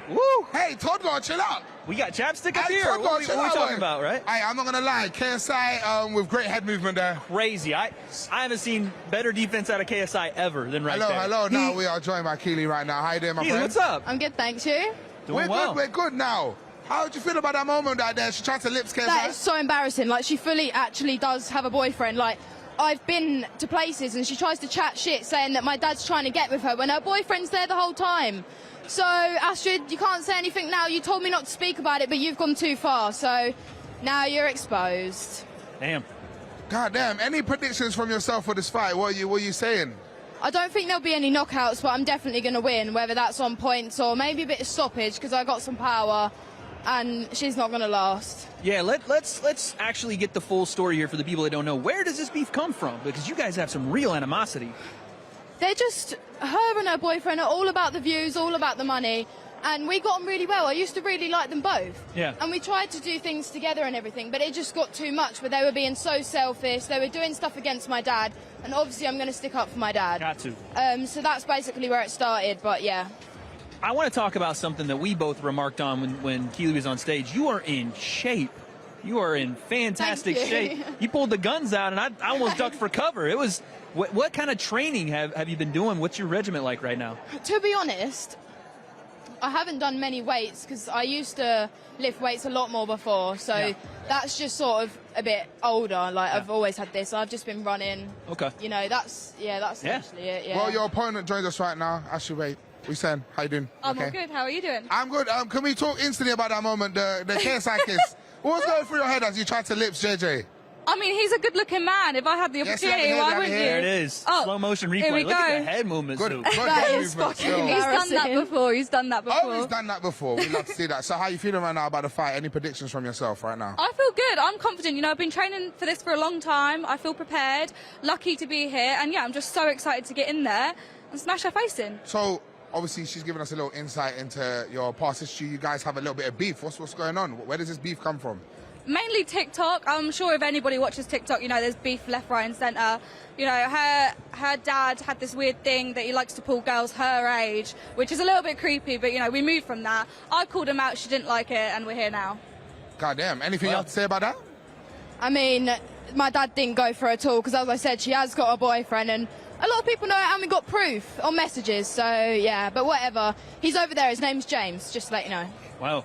woo, hey, Toddler, chill out. We got chapstick up Hey, here. Toddler, What are we chill out, talking boy. about, right? Hey, I'm not gonna lie, KSI with great head movement there. Crazy. I haven't seen better defense out of KSI ever than right there. Hello. Now we are joined by Keely right now. How you doing, my Keely, friend? what's up? I'm good, thanks. You? Doing well. We're good now. How did you feel about that moment out there? She tried to lips KSI. That is so embarrassing. Like, she fully actually does have a boyfriend. Like, I've been to places and she tries to chat shit saying that my dad's trying to get with her when her boyfriend's there the whole time. So, Astrid, you can't say anything now. You told me not to speak about it, but you've gone too far. So, now you're exposed. Damn. God damn. Any predictions from yourself for this fight? What are you saying? I don't think there'll be any knockouts, but I'm definitely going to win, whether that's on points or maybe a bit of stoppage, because I got some power, and she's not going to last. Yeah, let's actually get the full story here for the people that don't know. Where does this beef come from? Because you guys have some real animosity. They're just, her and her boyfriend are all about the views, all about the money, and we got on really well. I used to really like them both. Yeah. And we tried to do things together and everything, but it just got too much, where they were being so selfish, they were doing stuff against my dad, and obviously I'm going to stick up for my dad. Got to. So that's basically where it started, but yeah. I want to talk about something that we both remarked on when Keely was on stage. You are in shape. You are in fantastic Thank you. shape. You pulled the guns out, and I almost ducked for cover. It was what kind of training have you been doing? What's your regiment like right now? To be honest, I haven't done many weights because I used to lift weights a lot more before. So Yeah. that's just sort of a bit older. Like, I've always had this. I've just been running. Okay. You know, that's essentially it. Yeah. Well, your opponent joins us right now. Astrid, wait. We saying, how you doing? I'm all good. How are you doing? I'm good. Can we talk instantly about that moment, the KSI kiss? What was going through your head as you tried to lips JJ? I mean, he's a good-looking man. If I had the Yes, opportunity, let me hear why that, wouldn't let me you? hear There it is. Oh, Slow motion here we replay. Look at go. the head movements. Good, dude. good That head is movement. fucking Yo. He's done that embarrassing. before. He's done that before. Oh, he's done that before. We'd love to see that. So how you feeling right now about the fight? Any predictions from yourself right now? I feel good. I'm confident. You know, I've been training for this for a long time. I feel prepared. Lucky to be here. And yeah, I'm just so excited to get in there and smash her face in. So obviously she's given us a little insight into your past history. You guys have a little bit of beef. What's going on? Where does this beef come from? Mainly TikTok. I'm sure if anybody watches TikTok, you know, there's beef left, right and centre. You know, her dad had this weird thing that he likes to pull girls her age, which is a little bit creepy, but, you know, we moved from that. I called him out, she didn't like it, and we're here now. God damn. Anything you have to say about that? I mean, my dad didn't go for it at all because, as I said, she has got a boyfriend, and a lot of people know it, and we got proof on messages. So yeah, but whatever. He's over there. His name's James. Just to let you know. Wow.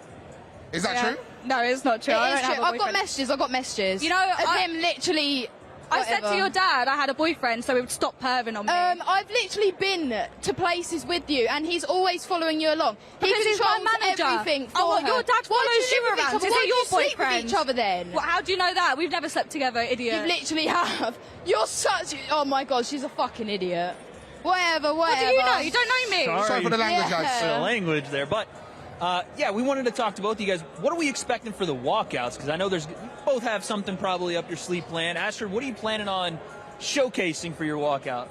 Is that true? No, it's not true. It I is don't have true. a I've got boyfriend. messages. You know, of him literally. I said to whatever. your dad I had a boyfriend, so he would stop perving on me. I've literally been to places with you, and he's always following you along. He Because he's my controls manager. everything for Oh, what, her. your dad Why do follows you live with each around? other? Is Why he do your you sleep with boyfriend? each other then? Well, how do you know that? We've never slept together, idiot. You literally have. You're such. Oh my god, she's a fucking idiot. Whatever. What do you know? You don't know me. Sorry for the language, Yeah. guys. For the language there, but yeah, we wanted to talk to both of you guys. What are we expecting for the walkouts? Because I know you both have something probably up your sleeve planned. Astrid, what are you planning on showcasing for your walkout?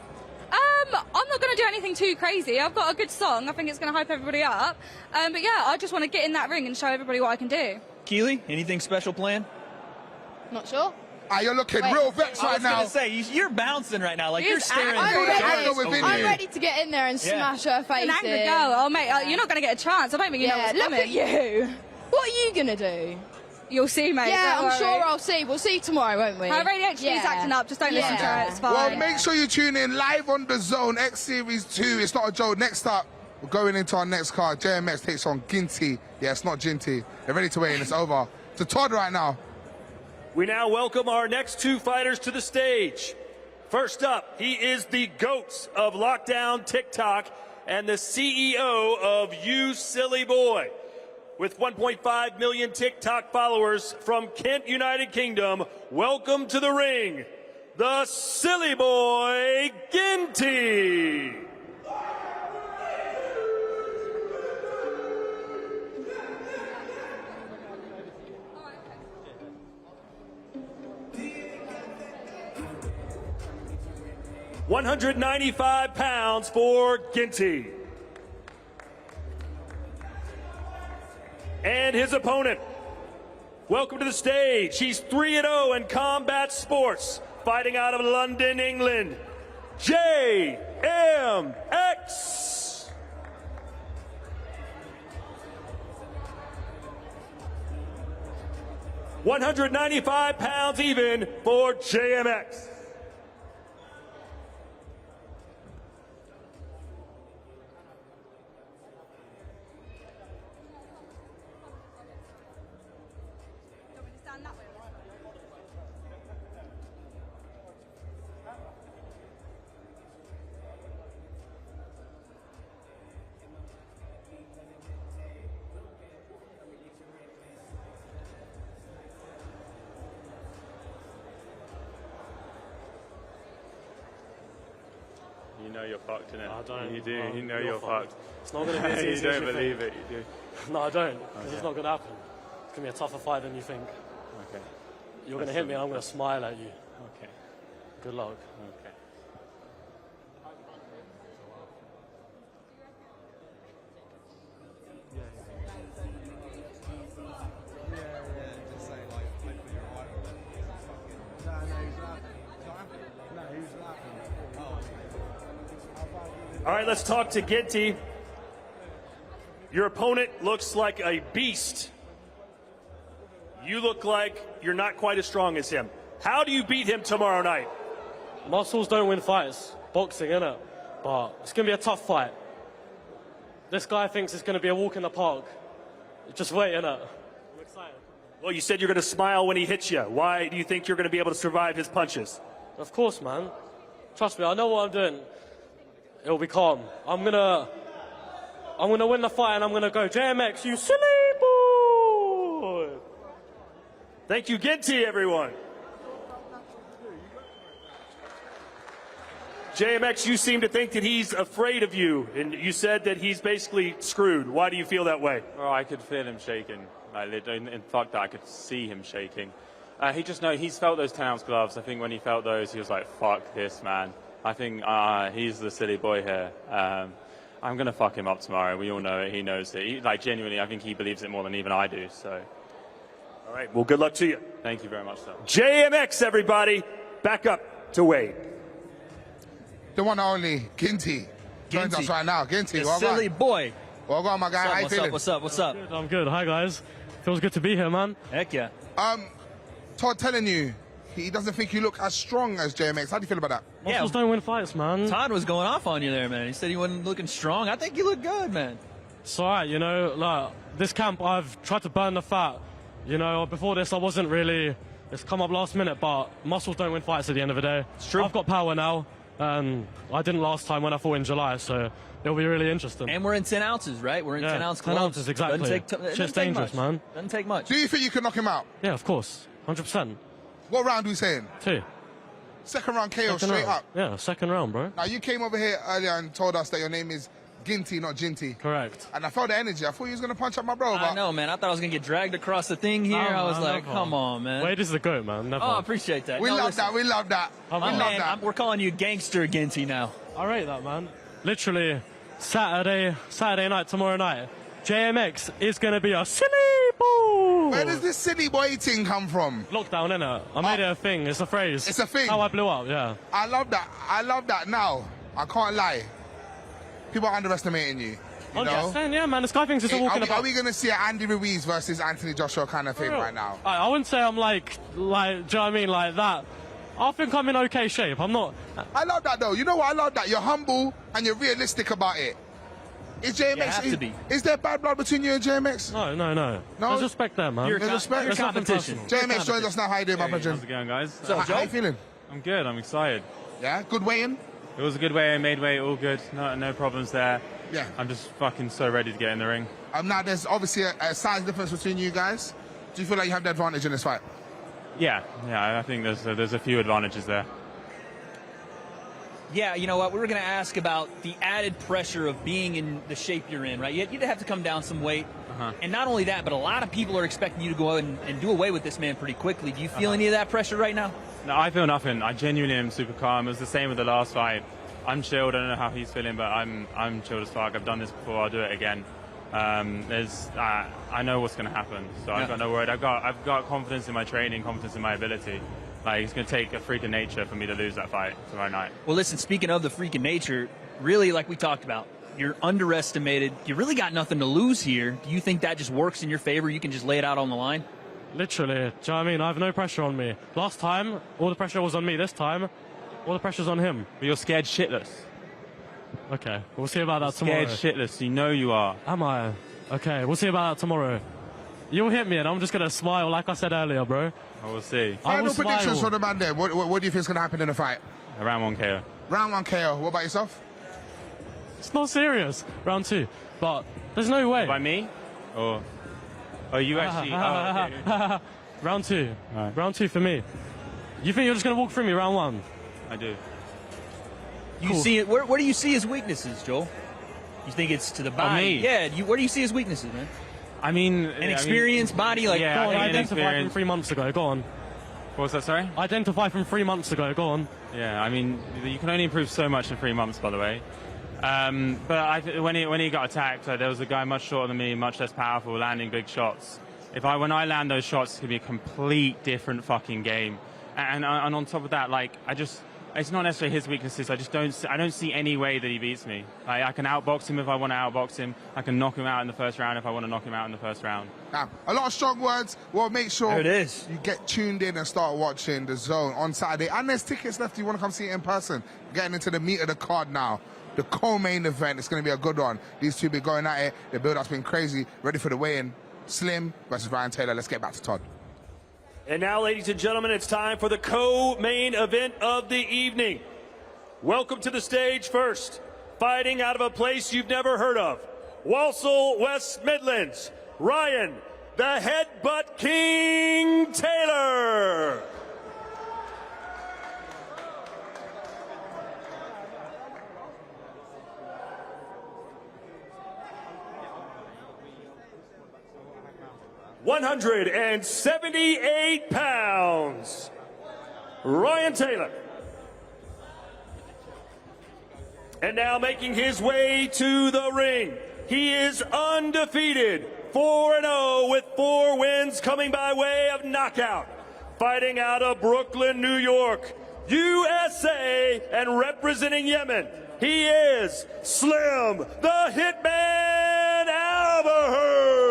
I'm not going to do anything too crazy. I've got a good song. I think it's going to hype everybody up. But yeah, I just want to get in that ring and show everybody what I can do. Keely, anything special planned? Not sure. You're looking Wait. real vexed I right was now. gonna say you're bouncing right now, like He's you're staring. I'm ready. ready. Over here. I'm ready to get in there and Yeah. smash her face An angry in. girl. Oh, mate, you're not going to get a chance. I don't think you know Yeah, what's look coming. at you. What are you gonna do? You'll see, mate. Yeah, don't I'm sure worry. I'll see. We'll see tomorrow, won't we? Her ADHD is acting up. Just don't listen to her. It's fine. Well, make sure you tune in live on DAZN X Series 2. It's not a joke. Next up, we're going into our next card. JMX takes on Ginty. Yeah, it's not Ginty. They're ready to weigh in. It's over. To Todd right now. We now welcome our next two fighters to the stage. First up, he is the GOAT of Lockdown TikTok and the CEO of You Silly Boy. with 1.5 million TikTok followers from Kent, United Kingdom, welcome to the ring, the silly boy, Ginty. £195 for Ginty. And his opponent, welcome to the stage. He's 3-0 in combat sports, fighting out of London, England, JMX. £195 even for JMX. You know you're fucked, innit? I don't. You do. No, you know you're fucked. It's not going to be as easy You as don't you believe think. it. You do. No, I don't. Because Okay. it's not going to happen. It's going to be a tougher fight than you think. Okay. You're going to hit me and I'm going to smile at you. Okay. Good luck. Okay. All right, let's talk to Ginty. Your opponent looks like a beast. You look like you're not quite as strong as him. How do you beat him tomorrow night? Muscles don't win fights. Boxing, innit? But it's going to be a tough fight. This guy thinks it's going to be a walk in the park. Just wait, innit? I'm excited. Well, you said you're going to smile when he hits you. Why do you think you're going to be able to survive his punches? Of course, man. Trust me, I know what I'm doing. It'll be calm. I'm gonna win the fight and I'm gonna go, JMX, you silly boy! Thank you, Ginty, everyone. JMX, you seem to think that he's afraid of you, and you said that he's basically screwed. Why do you feel that way? Well, I could feel him shaking. Like, in fact, I could see him shaking. He's felt those 10-ounce gloves. I think when he felt those, he was like, fuck this, man. I think he's the silly boy here. I'm going to fuck him up tomorrow. We all know it. He knows it. Genuinely, I think he believes it more than even I do. So, all right. Well, good luck to you. Thank you very much, sir. JMX, everybody. Back up to Wade. The one and only Ginty joins us right now. Ginty, the well silly done. boy. Well done, my guy. How you feeling? What's up? I'm good. Hi, guys. Feels good to be here, man. Heck yeah. Todd telling you he doesn't think you look as strong as JMX. How do you feel about that? Muscles don't win fights, man. Todd was going off on you there, man. He said he wasn't looking strong. I think you look good, man. It's all right, like, this camp, I've tried to burn the fat. Before this, I wasn't really, it's come up last minute, but muscles don't win fights at the end of the day. It's true. I've got power now, and I didn't last time when I fought in July, so it'll be really interesting. And we're in 10 ounces, right? We're in 10 ounce gloves. 10 ounces, exactly. Shit's dangerous, man. Doesn't take much. Do you think you can knock him out? Yeah, of course. 100%. What round are we saying? 2. Second round KO Second straight round. up. Yeah, second round, bro. Now, you came over here earlier and told us that your name is Ginty, not Ginty. Correct. And I felt the energy. I thought you was going to punch up my bro. I know, man. I thought I was going to get dragged across the thing here. I was like, come on, man. Wade is the GOAT, man. Never. Oh, I appreciate that. We love that. We love that. My man, we're calling you Gangster Ginty now. I rate that, man. Literally, Saturday night, tomorrow night, JMX is going to be a silly boy. Where does this silly boy thing come from? Lockdown, innit? I made it a thing. It's a phrase. It's a thing. How I blew up, yeah. I love that. I love that now. I can't lie. People are underestimating you. You know? Yeah, man. This guy thinks it's a walk in the park. Are we going to see an Andy Ruiz versus Anthony Joshua kind of thing right now? I wouldn't say I'm like, do you know what I mean? Like that. I think I'm in okay shape. I'm not. I love that, though. You know what? I love that. You're humble and you're realistic about it. Is JMX? You have to be. Is there bad blood between you and JMX? No. There's respect there, man. There's respect. Your competition. JMX joins us now. How you doing, my friend? How's it going, guys? So, how you feeling? I'm good. I'm excited. Yeah, good weigh-in. It was a good weigh-in, made weight, all good. No problems there. Yeah. I'm just fucking so ready to get in the ring. Now, there's obviously a size difference between you guys. Do you feel like you have the advantage in this fight? Yeah, I think there's a few advantages there. Yeah, you know what? We were going to ask about the added pressure of being in the shape you're in, right? You'd have to come down some weight. And not only that, but a lot of people are expecting you to go out and do away with this man pretty quickly. Do you feel any of that pressure right now? No, I feel nothing. I genuinely am super calm. It was the same with the last fight. I'm chilled. I don't know how he's feeling, but I'm chilled as fuck. I've done this before. I'll do it again. I know what's going to happen, so I've got no worry. I've got confidence in my training, confidence in my ability. Like, it's going to take a freak of nature for me to lose that fight tomorrow night. Well, listen, speaking of the freak of nature, really, like we talked about, you're underestimated. You really got nothing to lose here. Do you think that just works in your favor? You can just lay it out on the line? Literally. Do you know what I mean? I have no pressure on me. Last time, all the pressure was on me. This time, all the pressure's on him. But you're scared shitless. Okay, we'll see about that tomorrow. Scared shitless, you know you are. Am I? Okay, we'll see about that tomorrow. You'll hit me and I'm just going to smile like I said earlier, bro. I will see. Final predictions for the man there. What do you think is going to happen in the fight? A round 1 KO. Round 1 KO. What about yourself? It's not serious. Round 2. But there's no way. By me? Or... Oh, you actually... okay. Round 2. Right. Round 2 for me. You think you're just going to walk through me round 1? I do. You see it? Where do you see his weaknesses, Joel? You think it's to the body? me? Yeah. Where do you see his weaknesses, man? I mean... Inexperience, body, like... Yeah, Go on, identify from 3 months ago. Go on. What was that, sorry? Identify from 3 months ago. Go on. Yeah, I mean, you can only improve so much in 3 months, by the way. But when he got attacked, there was a guy much shorter than me, much less powerful, landing big shots. When I land those shots, it's going to be a complete different fucking game. And on top of that, it's not necessarily his weaknesses. I don't see any way that he beats me. I can outbox him if I want to outbox him. I can knock him out in the first round if I want to knock him out in the first round. Now, a lot of strong words. Well, make sure there it is. You get tuned in and start watching The Zone on Saturday. And there's tickets left if you want to come see it in person. Getting into the meat of the card now. The co-main event, it's going to be a good one. These two be going at it. The build-up's been crazy. Ready for the weigh-in. Slim versus Ryan Taylor. Let's get back to Todd. And now, ladies and gentlemen, it's time for the co-main event of the evening. Welcome to the stage first, fighting out of a place you've never heard of, Walsall, West Midlands, Ryan, the Headbutt King Taylor. £178, Ryan Taylor. And now making his way to the ring, he is undefeated, 4-0 with 4 wins coming by way of knockout. Fighting out of Brooklyn, New York, USA, and representing Yemen, he is Slim the Hitman Alberherd.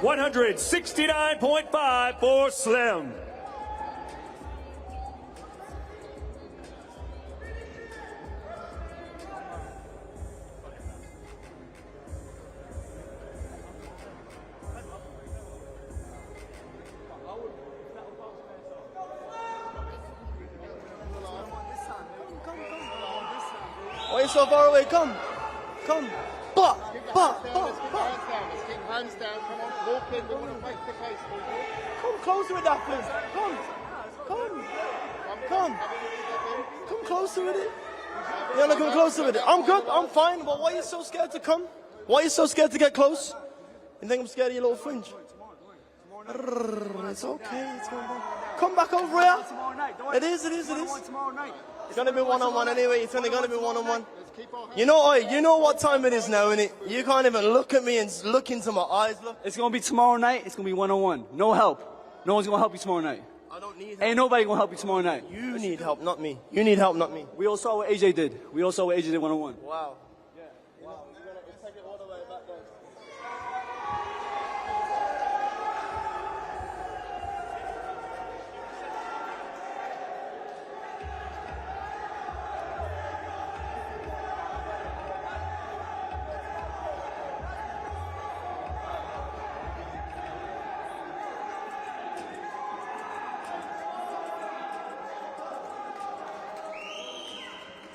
169.5 for Slim. Why are you so far away? Come. Hands down, come on, walk in, we want to make the case. Come closer with that, please. Come closer with it. Yeah, look, come closer with it. I'm good, I'm fine, but why are you so scared to come? Why are you so scared to get close? You think I'm scared of your little fringe? It's okay, it's going on. Come back over here. It is. It's going to be one-on-one anyway, it's only going to be one-on-one. You know what time it is now, innit? You can't even look at me and look into my eyes. Look. It's going to be tomorrow night. It's going to be one-on-one. No help. No one's going to help you tomorrow night. I don't need help. Ain't nobody going to help you tomorrow night. You need help, not me. You need help, not me. We all saw what AJ did. We all saw what AJ did one-on-one. Wow. Yeah. Wow. You're take it all the way back there.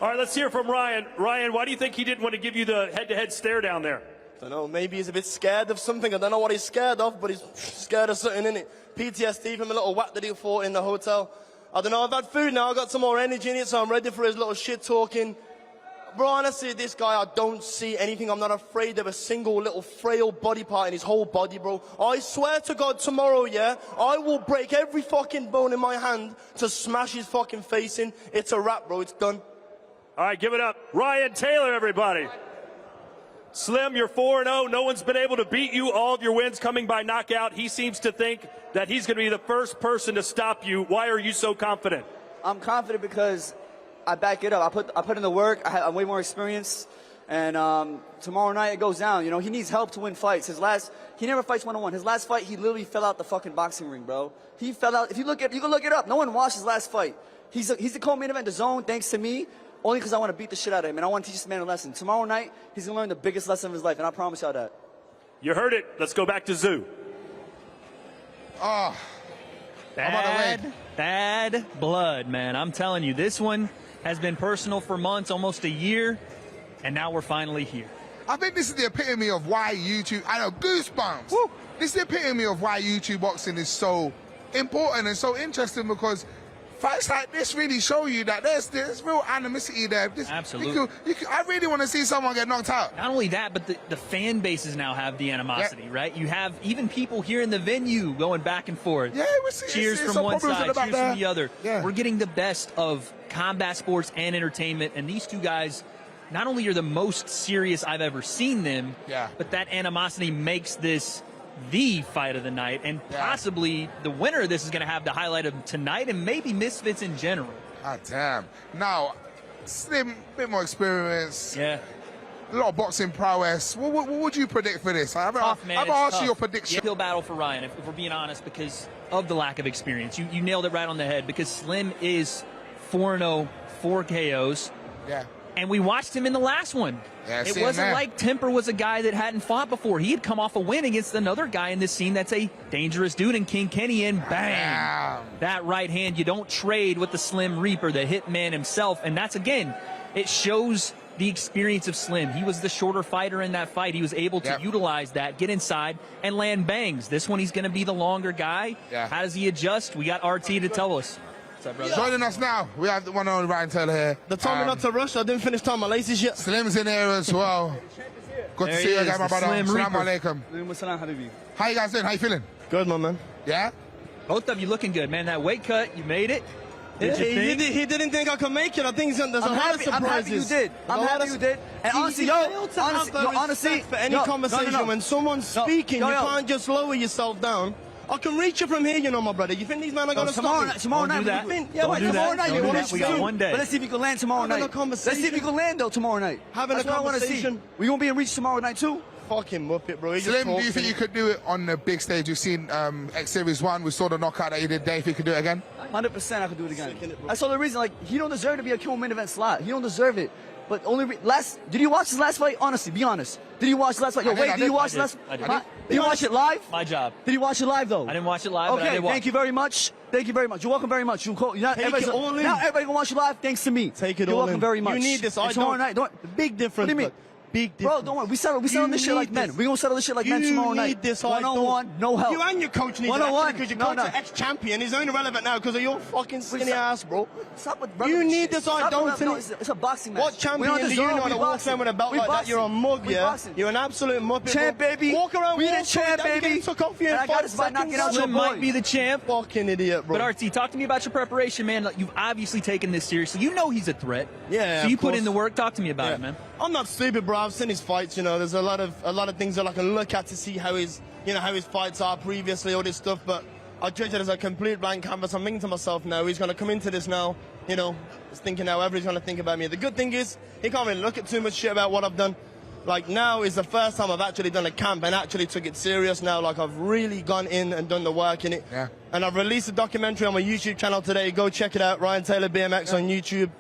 All right, let's hear from Ryan. Ryan, why do you think he didn't want to give you the head-to-head stare down there? I don't know, maybe he's a bit scared of something. I don't know what he's scared of, but he's scared of something, innit? PTSD from a little whack that he fought in the hotel. I don't know, I've had food now, I've got some more energy in it, so I'm ready for his little shit talking. Bro, honestly, this guy, I don't see anything. I'm not afraid of a single little frail body part in his whole body, bro. I swear to God, tomorrow, yeah, I will break every fucking bone in my hand to smash his fucking face in. It's a wrap, bro, it's done. All right, give it up. Ryan Taylor, everybody. Slim, you're 4-0. No one's been able to beat you. All of your wins coming by knockout. He seems to think that he's going to be the first person to stop you. Why are you so confident? I'm confident because I back it up. I put in the work. I'm way more experience. And tomorrow night it goes down. You know, he needs help to win fights. He never fights one-on-one. His last fight, he literally fell out the fucking boxing ring, bro. He fell out. If you can look it up. No one watched his last fight. He's the co-main event, DAZN, thanks to me. Only because I want to beat the shit out of him, and I want to teach this man a lesson. Tomorrow night, he's going to learn the biggest lesson of his life, and I promise y'all that. You heard it. Let's go back to Zoo. Oh, bad blood, man. I'm telling you, this one has been personal for months, almost a year, and now we're finally here. I think this is the epitome of why YouTube, I know, goosebumps. Woo. This is the epitome of why YouTube boxing is so important and so interesting, because fights like this really show you that there's real animosity there. Absolutely. I really want to see someone get knocked out. Not only that, but the fan bases now have the animosity, right? You have even people here in the venue going back and forth. Yeah, we're seeing cheers from one side, cheers from the other. Yeah. We're getting the best of combat sports and entertainment, and these two guys not only are the most serious I've ever seen them, but that animosity makes this the fight of the night, and possibly the winner of this is going to have the highlight of tonight, and maybe Misfits in general. Ah, damn. Now, Slim, bit more experience. Yeah. A lot of boxing prowess. What would you predict for this? I've asked you your prediction. Uphill battle for Ryan, if we're being honest, because of the lack of experience. You nailed it right on the head, because Slim is 4-0, 4 KOs. Yeah. And we watched him in the last one. Yeah, it wasn't like Temper was a guy that hadn't fought before. He had come off a win against another guy in this scene that's a dangerous dude, and King Kenny, and bang! That right hand, you don't trade with the Slim Reaper, the hitman himself. And that's, again, it shows the experience of Slim. He was the shorter fighter in that fight. He was able to utilize that, get inside, and land bangs. This one, he's going to be the longer guy. Yeah. How does he adjust? We got RT to tell us. Joining us now, we have the one and only Ryan Taylor here. They told me not to rush. I didn't finish tying my laces yet. Slim's in here as well. Good to see you again, my brother. Assalamu alaikum. How you guys doing? How you feeling? Good, my man. Yeah? Both of you looking good, man. That weight cut, you made it. He didn't think I could make it. I think there's a lot of surprises. I'm happy you did. I'm happy you did. And honestly, honestly, for any conversation, when someone's speaking, you can't just lower yourself down. I can reach you from here, you know, my brother. You think these men are going to stop me? Tomorrow night. Tomorrow night. We got one day. But let's see if you can land tomorrow night. Let's see if you can land, though, tomorrow night. Having a conversation. We're going to be in reach tomorrow night, too. Fucking Muppet, bro. Slim, do you think you could do it on the big stage? We've seen X Series 1. We saw the knockout that you did there. If you could do it again? 100% I could do it again. That's all the reason. Like, he don't deserve to be a co-main event slot. He don't deserve it. But did you watch his last fight? Honestly, be honest. Did you watch the last fight? Did you watch the last fight? Did you watch it live? My job. Did you watch it live, though? I didn't watch it live, but I did watch. Thank you very much. Thank you very much. You're welcome very much. Now everybody can watch it live thanks to me. Take it You're all welcome in. very much. You need this. Tomorrow night. Big difference. What do you mean? Big difference. Bro, don't worry. We settle this shit like men. We're going to settle this shit like men tomorrow night. You need this. One-on-one, no help. You and your coach need one-on-one because your coach is ex-champion. He's only relevant now because of your fucking skinny ass, bro. Stop with you need this. I don't. It's a boxing match. What champion in the union on a walks around with a belt like that? You're a mug, yeah? You're an absolute muppet. Champ, baby. Walk around. We the champ, baby. Took off you in I got this by knocking out your Slim might be the champ. Fucking idiot, bro. But RT, talk to me about your preparation, man. Like, you've obviously taken this seriously. You know he's a threat. Yeah. So you put in the work. Talk to me about it, man. I'm not stupid, bro. I've seen his fights. You know, there's a lot of things that I can look at to see how his fights are previously, all this stuff. But I judge it as a complete blank canvas. I'm thinking to myself now, he's going to come into this now, you know, just thinking however he's going to think about me. The good thing is he can't really look at too much shit about what I've done. Like, now is the first time I've actually done a camp and actually took it serious now. Like, I've really gone in and done the work in it. Yeah. And I've released a documentary on my YouTube channel today. Go check it out. Ryan Taylor BMX on YouTube.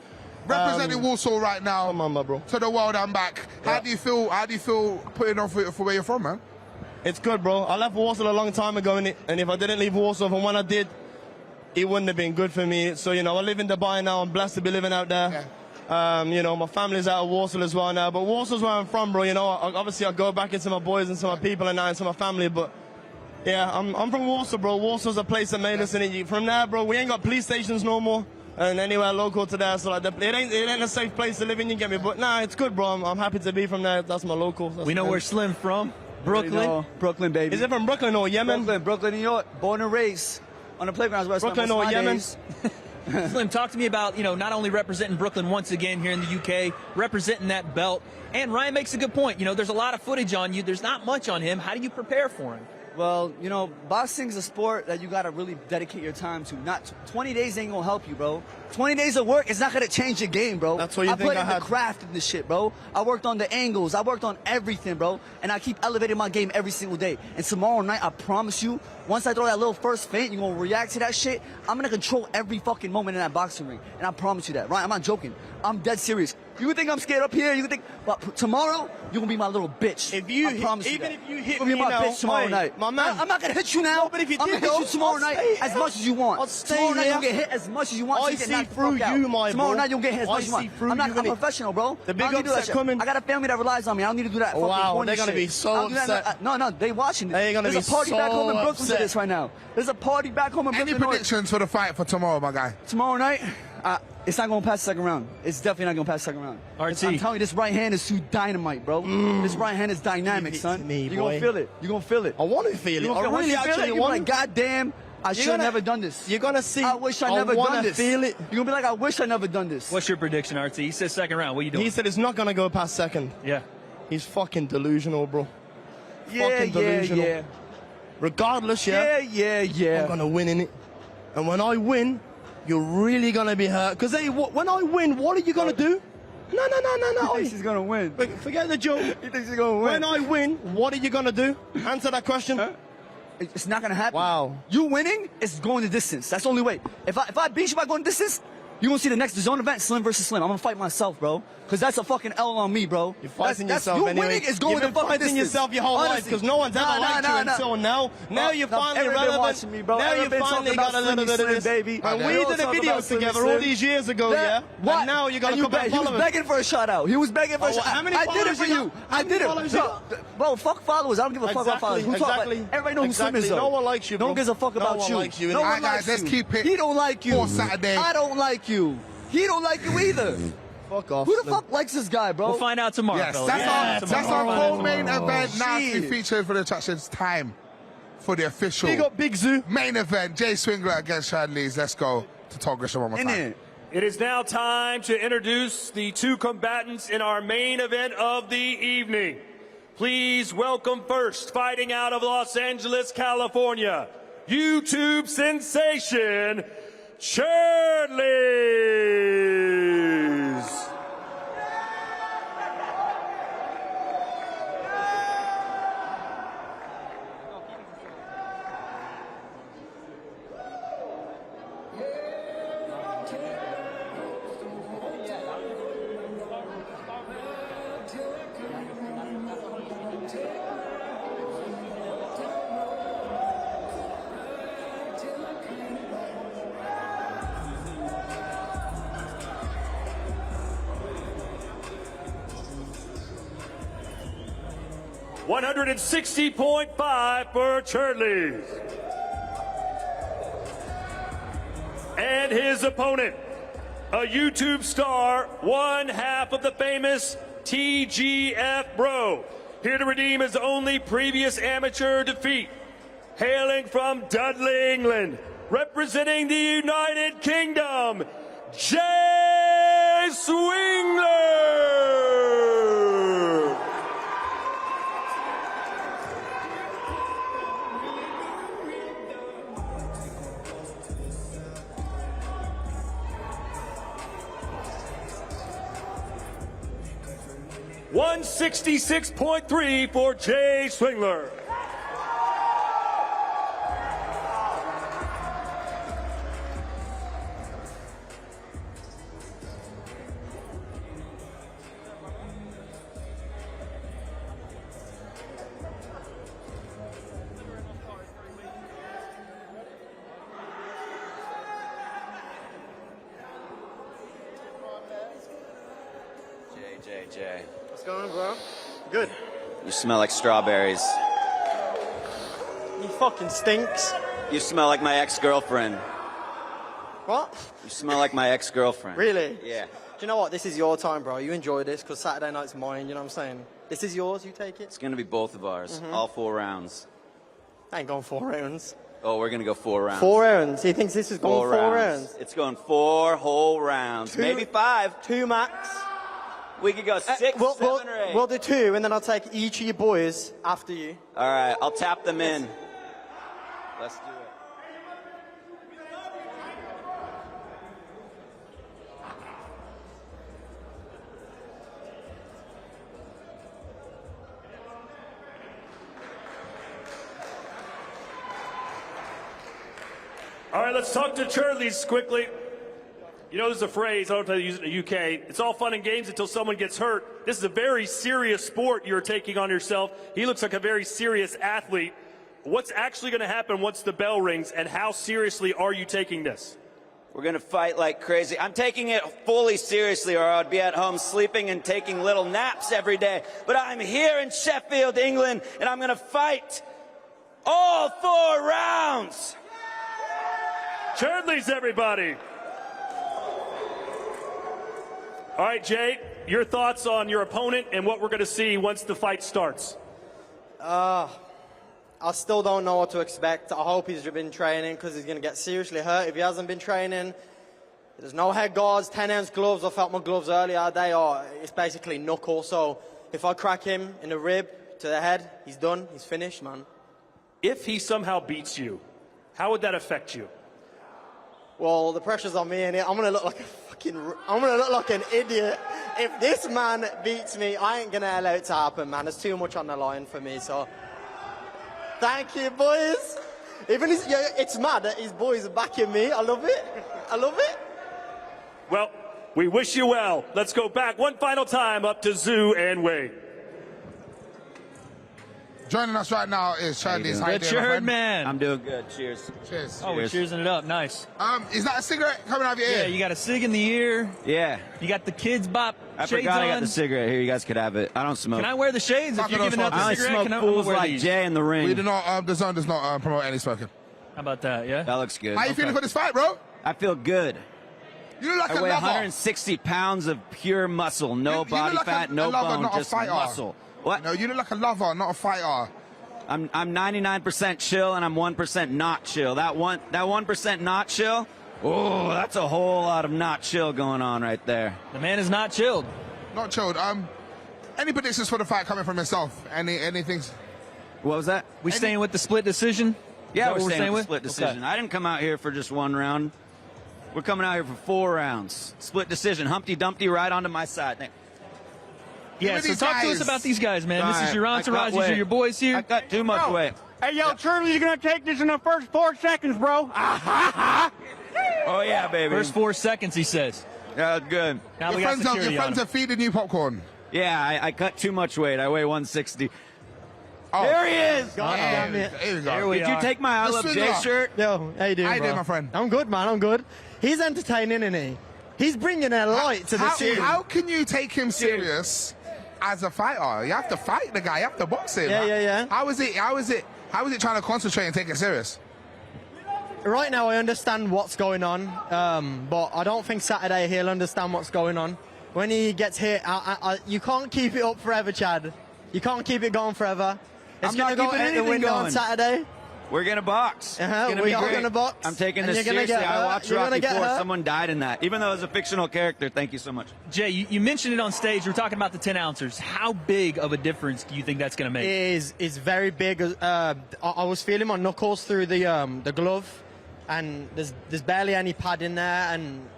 Representing Warsaw right now. Come on, my bro. To the world and back. How do you feel putting on for where you're from, man? It's good, bro. I left Warsaw a long time ago, and if I didn't leave Warsaw, and when I did, it wouldn't have been good for me. So, you know, I live in Dubai now. I'm blessed to be living out there. Yeah. You know, my family's out of Warsaw as well now, but Warsaw's where I'm from, bro. You know, obviously I go back into my boys and to my people and now into my family, but yeah, I'm from Warsaw, bro. Warsaw's a place that made us in it. From there, bro, we ain't got police stations no more, and anywhere local to there, so like it ain't a safe place to live in. You get me? But nah, it's good, bro. I'm happy to be from there. That's my local. We know where Slim's from. Brooklyn. Brooklyn, baby. Is it from Brooklyn or Yemen? Brooklyn, New York. Born and raised on the playgrounds where I spent Brooklyn most or of my Yemen? days. Slim, talk to me about, you know, not only representing Brooklyn once again here in the UK, representing that belt. And Ryan makes a good point. You know, there's a lot of footage on you. There's not much on him. How do you prepare for him? Well, you know, boxing's a sport that you got to really dedicate your time to. Not 20 days ain't going to help you, bro. 20 days of work is not going to change your game, bro. That's what you think put I in had. the craft in this shit, bro. I worked on the angles. I worked on everything, bro. And I keep elevating my game every single day. And tomorrow night, I promise you, once I throw that little first feint, you're going to react to that shit. I'm going to control every fucking moment in that boxing ring. And I promise you that, right? I'm not joking. I'm dead serious. You think I'm scared up here? You think, but tomorrow, you're going to be my little bitch. If you, I promise even you that. if you hit You're gonna me be my now, bitch tomorrow night. my man. I'm not going to hit you now. No, but if you I'm did, going to hit you tomorrow I'll night stay as here. much as you want. I'll stay Tomorrow night, here. you'll get hit as much as you want. I so you get see knocked the through fuck out. you, my Tomorrow bro. night, you'll get hit as I much as you see want. through I'm you, a innit? professional, bro. The big I don't need to do that upset shit. coming. I got a family that relies on me. I don't need to do that fucking Wow, corny they're gonna shit. be so I don't do that. upset. No, they watching. They're gonna There's be a party back so home in Brooklyn upset. to this right now. There's a party back home in Any Brooklyn. predictions for the fight for tomorrow, my guy? Tomorrow night, it's not going to pass the second round. It's definitely not going to pass the second round. RT. I'm telling you, this right hand is too dynamite, bro. This right hand is dynamic, son. You're going to feel it. You're going to feel it. I want to feel it. I really actually want want like, God damn, I should have never done this. You're going to see. I wish I never done this. feel it. You're going to be like, I wish I never done this. What's your prediction, RT? He says second round. What are you doing? He said it's not going to go past second. Yeah. He's fucking delusional, bro. Yeah, fucking delusional. yeah. Regardless, Yeah. I'm going to win in it. And when I win, you're really going to be hurt. Because when I win, what are you going to do? No. He thinks he's going to win. Forget the joke. He thinks he's going to win. When I win, what are you going to do? Answer that question. It's not going to happen. Wow. You winning is going the distance. That's the only way. If I beat you by going distance, you're going to see the next DAZN event, Slim versus Slim. I'm going to fight myself, bro. Because that's a fucking L on me, bro. You're fighting That's yourself you anyway. winning is going You've been the fucking fighting distance. yourself your whole life because no one's ever liked you until now. Now you're finally relevant. Watching me, bro. Now you finally got a little bit of this. Baby. And we did a video together all these years ago, yeah? What? And now you're going to come back He was following. begging for a shout out. He was begging for a shout out. How many I did it followers for you you. got? I did How many it. followers you Bro, fuck followers. I don't give a fuck about followers. Who talk about- Everybody knows who Slim is, though. No one likes you, No bro. one gives a fuck No about one you. likes you. No All one right, guys, likes let's you. keep it He don't like you. for Saturday. I don't like you. He don't like you either. Fuck off. Who the fuck likes this guy, bro? We'll find out tomorrow, Yes, fellas. that's our co-main event. Now Shit. to feature for the attractions. Time for the official Big up Big Zoo. main event. Jay Swingler against Cherdleys. Let's go to Tom Grisham one more In time. it. It is now time to introduce the two combatants in our main event of the evening. Please welcome first, fighting out of Los Angeles, California, YouTube sensation, Cherdleys. $160.5 for Cherdleys. And his opponent, a YouTube star, one half of the famous TGF Bro, here to redeem his only previous amateur defeat, hailing from Dudley, England, representing the United Kingdom, Jay Swingler. $166.3 for Jay Swingler. JJ. What's going on, bro? Good. You smell like strawberries. He fucking stinks. You smell like my ex-girlfriend. What? You smell like my ex-girlfriend. Really? Yeah. Do you know what? This is your time, bro. You enjoy this because Saturday night's mine. You know what I'm saying? This is yours. You take it. It's going to be both of ours. All 4 rounds. I ain't going 4 rounds. Oh, we're going to go 4 rounds. 4 rounds. He thinks this is going 4 rounds. It's going 4 whole rounds. Maybe 5. 2 max. We could go 6, 7, or 8. We'll do 2, and then I'll take each of your boys after you. All right. I'll tap them in. Let's do it. All right, let's talk to Cherdleys quickly. You know, there's a phrase, I don't know if they use it in the UK, it's all fun and games until someone gets hurt. This is a very serious sport you're taking on yourself. He looks like a very serious athlete. What's actually going to happen once the bell rings, and how seriously are you taking this? We're going to fight like crazy. I'm taking it fully seriously, or I'd be at home sleeping and taking little naps every day. But I'm here in Sheffield, England, and I'm going to fight all 4 rounds. Cherdleys, everybody. All right, Jay, your thoughts on your opponent and what we're going to see once the fight starts? I still don't know what to expect. I hope he's been training because he's going to get seriously hurt. If he hasn't been training, there's no head guards, 10-ounce gloves. I felt my gloves earlier. It's basically knuckle. So if I crack him in the rib to the head, he's done. He's finished, man. If he somehow beats you, how would that affect you? Well, the pressure's on me, and I'm gonna look like an idiot. If this man beats me, I ain't gonna allow it to happen, man. There's too much on the line for me. So, thank you, boys. It's mad that his boys are backing me. I love it. I love it. Well, we wish you well. Let's go back one final time up to Zoo and Wade. Joining us right now is Cherdleys. Good Cherd, man. I'm doing good. Cheers. Cheers. Oh, we're cheersing it up. Nice. Is that a cigarette coming out of your ear? Yeah, you got a cig in the ear. Yeah. You got the kids bop I shades forgot on. I got the cigarette here. You guys could have it. I don't smoke. Can I wear the shades if you're giving out the I only cigarette? smoke fools like these? Jay in the ring. We do not, the zone does not promote any smoking. How about that, yeah? That looks good. How you feeling for this fight, bro? I feel good. You look like I a weigh lover. 160 pounds of pure muscle. No You body look like fat, a no lover, bone, not a just fighter. muscle. What? No, you look like a lover, not a fighter. I'm 99% chill and I'm 1% not chill. That 1% not chill, oh, that's a whole lot of not chill going on right there. The man is not chilled. Not chilled. Any predictions for the fight coming from yourself? Anything? What was that? We staying with the split decision? Yeah, Is that we're what staying with with? split decision. Okay. I didn't come out here for just 1 round. We're coming out here for 4 rounds. Split decision. Humpty Dumpty right onto my side. Yeah, so talk to us about these guys, man. All This is your right, entourage. I cut These are weight. your boys here. I got too much weight. Hey, yo, Cherdleys, you're going to take this in the first 4 seconds, bro. Oh, yeah, baby. First 4 seconds, he says. Yeah, good. Now Your we got friends, security your on friends him. are feeding you popcorn. Yeah, I cut too much weight. I weigh 160. Oh. There he is. God damn it. Here we go. Here we Did are. you take my I The Love Jay Swingler. shirt? Yo, how you doing, How you bro? doing, my friend? I'm good, man. I'm good. He's entertaining, isn't he? He's bringing a light to the scene. How can you take him serious as a fighter? You have to fight the guy. You have to box him. Yeah. How is it trying to concentrate and take it serious? Right now, I understand what's going on, but I don't think Saturday he'll understand what's going on. When he gets hit, you can't keep it up forever, Chad. You can't keep it going forever. It's I'm going to not go keeping out the anything window on going. Saturday. We're going to box. It's gonna We be are great. going to box. I'm taking and this you're gonna seriously. get I hurt. watched You're gonna Rocky get 4. hurt. Someone died in that. Even though it was a fictional character. Thank you so much. Jay, you mentioned it on stage. We're talking about the 10 ounces. How big of a difference do you think that's going to make? Is very big. I was feeling my knuckles through the glove, and there's barely any pad in there. And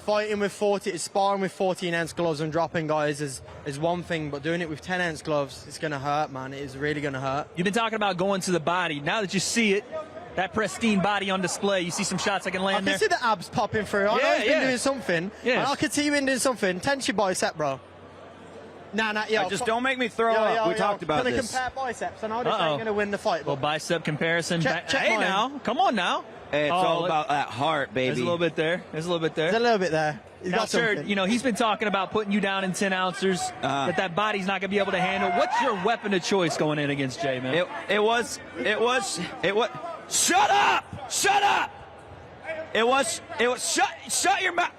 fighting with sparring with 14-ounce gloves and dropping guys is one thing, but doing it with 10-ounce gloves, it's gonna hurt, man. It is really gonna hurt. You've been talking about going to the body. Now that you see it, that pristine body on display, you see some shots I can land I there. can see the abs popping through. I know he's been doing something. Yeah. And I can see you been doing something. Tense your bicep, bro. Nah, yo. Just don't make me throw up. We talked about this. this. Can we compare biceps? I know this ain't going to win the fight. Well, bicep comparison. Check hey, mine. now. Come on now. Hey, it's all about that heart, baby. There's a little bit there. There's a little bit there. There's a little bit there. He's Now, got sir, something. you know, he's been talking about putting you down in 10 ounces, that body's not going to be able to handle. What's your weapon of choice going in against Jay, man? It was. Shut up! Shut up! It was. Shut your mouth.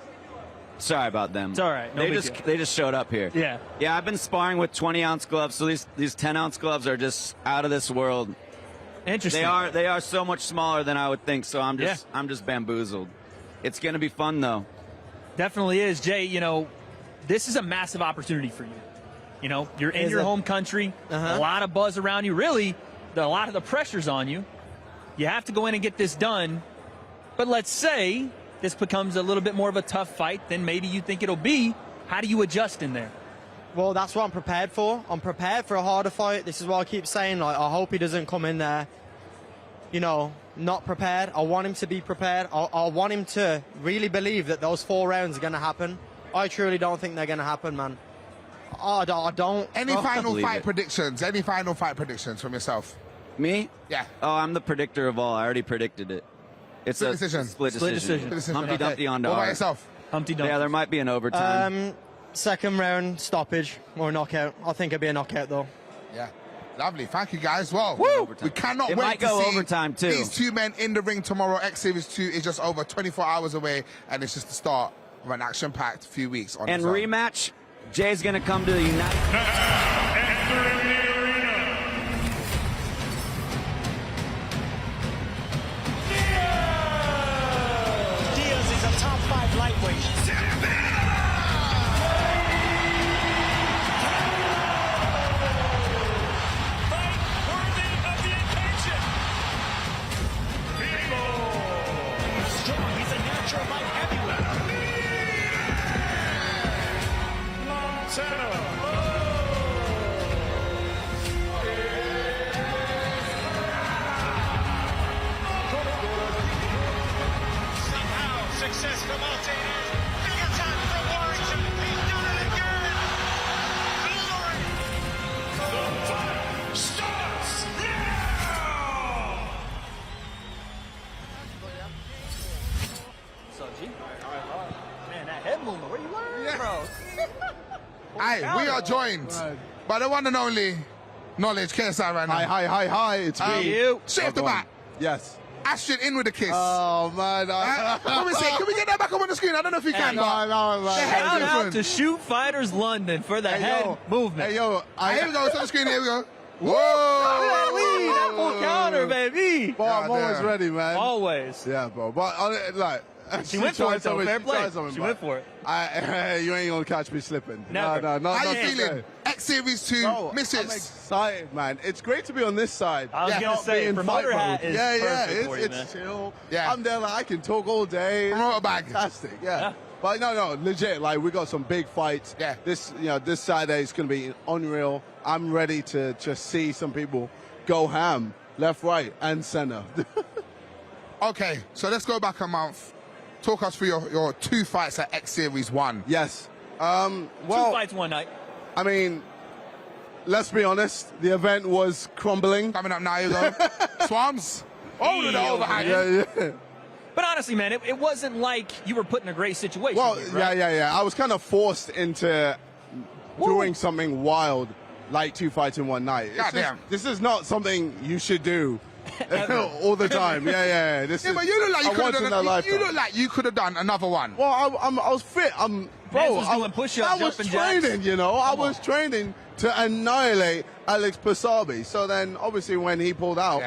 Sorry about them. It's all right. No big deal. They just showed up here. Yeah. Yeah, I've been sparring with 20-ounce gloves, so these 10-ounce gloves are just out of this world. Interesting. They are so much smaller than I would think, so I'm just bamboozled. It's going to be fun though. Definitely is. Jay, you know, this is a massive opportunity for you. You know, you're in your home country, a lot of buzz around you. Really, a lot of the pressure's on you. You have to go in and get this done. But let's say this becomes a little bit more of a tough fight than maybe you think it'll be. How do you adjust in there? Well, that's what I'm prepared for. I'm prepared for a harder fight. This is what I keep saying. Like, I hope he doesn't come in there, you know, not prepared. I want him to be prepared. I want him to really believe that those 4 rounds are going to happen. I truly don't think they're going to happen, man. I don't. Any final fight predictions? Any final fight predictions from yourself? Me? Yeah. Oh, I'm the predictor of all. I already predicted it. It's Split a decision. Split decision. Humpty Dumpty on What about yourself? Humpty Dumpty. Yeah, there might be an overtime. Second round stoppage or knockout. I think it'll be a knockout though. Yeah. Lovely. Thank you, guys. Well, we cannot It wait might to go see overtime, too. these 2 men in the ring tomorrow. X Series 2 is just over 24 hours away, and it's just the start of an action-packed few weeks. On And its own. rematch, Jay's going to come to the United... Diaz is a top 5 lightweight. Strong, he's a natural light heavyweight. Success for Martinez. Big attack from Warrington. He's done it again. Glory. The fight starts now. What's up, G? Man, that head movement, where you learn, bro? Aye, we are joined by the one and only Knowledge KSI right now. Hi. It's me. Straight off the bat. Yes. Astrid in with the kiss. Oh, man. Let me see. Can we get that back up on the screen? I don't know if you can. No, man. Shout out to Shoot Fighters London for the head movement. Hey, yo. Here we go. It's on the screen. Here we go. Whoa! That full counter, baby. Bro, I'm always ready, man. Always. Yeah, bro. But, like... She went for it, though. Fair play. She went for it. You ain't gonna catch me slipping. Never. No. How you feeling? X Series 2, Bro, Misfits. I'm excited, man. It's great to be on this side. I was gonna say, Being promoter fight hat mode. is perfect for you, man. It's chill. Yeah. I'm there, like, I can talk all day. Promoter bag. Fantastic, yeah. But no, legit. Like, we got some big fights. Yeah. This Saturday is gonna be unreal. I'm ready to just see some people go ham, left, right, and center. Okay, so let's go back a month. Talk us through your 2 fights at X Series 1. Yes. 2 fights one night. I mean, let's be honest. The event was crumbling. Coming up now, you go. Swams. Oh, the overhand. Yeah. But honestly, man, it wasn't like you were put in a great situation. Well, here, right? yeah. I was kind of forced into doing something wild, like 2 fights in one night. This is not something you should do all the time. Yeah. But you look like you could have done another one. Well, I was fit. I was training. You know, I was training to annihilate Alex Pasabi. So then, obviously, when he pulled out,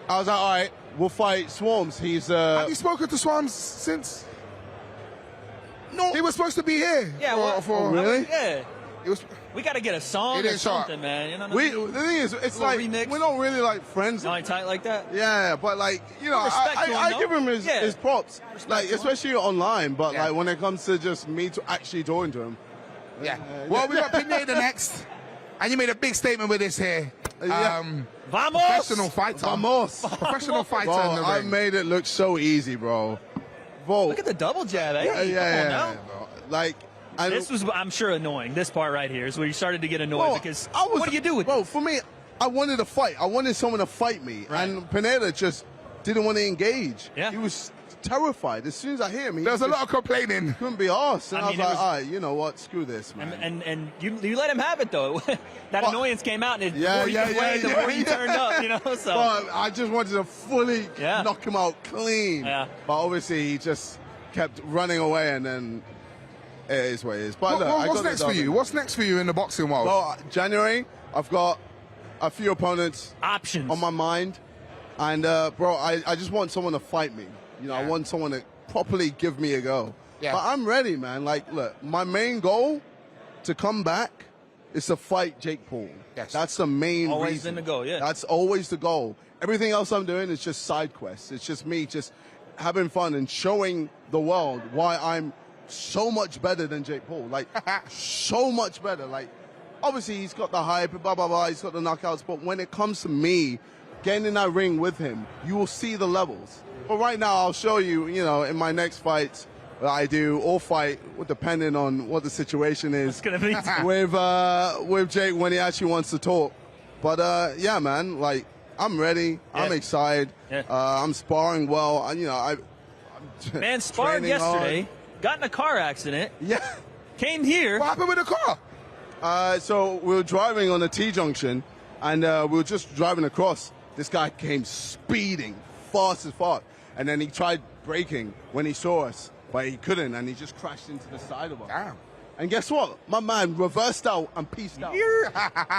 I was like, all right, we'll fight Swarms. Have you spoken to Swarms since? No, he was supposed to be here. Yeah, really? Yeah. It was. We got to get a song or something, man. You know what I mean? The thing is, it's like remix. we're not really like friends. Not tight like that. Yeah, but like I give him his props, like especially online. But like when it comes to just me actually talking to him. Yeah. Well, we got Pineda next, and you made a big statement with this here. Vamos! Professional fighter. Vamos! Professional fighter. Bro, in the I ring. made it look so easy, bro. Look at the double jab, eh? Yeah, bro. Like. This was, I'm sure, annoying. This part right here is where you started to get annoyed because what do you do with this? For me, I wanted a fight. I wanted someone to fight me. Right. And Pineda just didn't want to engage. Yeah. He was terrified. As soon as I hear him, there was a lot of complaining. Couldn't be arsed. And I was mean, like, all right, you know what? Screw this, man. And you let him have it, though. That annoyance came out, and the more you turned up, you know. So But I just wanted to fully knock him out clean. Yeah. But obviously, he just kept running away, and then it is what it is. But look, what's next for you? What's next for you in the boxing world? Well, January, I've got a few opponents options on my mind, and bro, I just want someone to fight me. You know, I want someone to properly give me a go. Yeah. But I'm ready, man. Like, look, my main goal to come back is to fight Jake Paul. Yes. That's the main always reason. been the goal, yeah. That's always the goal. Everything else I'm doing is just side quests. It's just me just having fun and showing the world why I'm so much better than Jake Paul. Like, so much better. Like, obviously he's got the hype, blah, blah, blah. He's got the knockouts. But when it comes to me getting in that ring with him, you will see the levels. But right now, I'll show you, you know, in my next fight that I do, or fight, depending on what the situation is with Jake when he actually wants to talk. But yeah, man, like, I'm ready. Yeah. I'm excited. Yeah. I'm sparring well. You know, I'm man, sparred yesterday. Got in a car accident. Yeah. Came here. What happened with the car? So we were driving on a T-junction, and we were just driving across. This guy came speeding, fast as fuck. And then he tried braking when he saw us, but he couldn't, and he just crashed into the side of us. Damn. And guess what? My man reversed out and peaced out.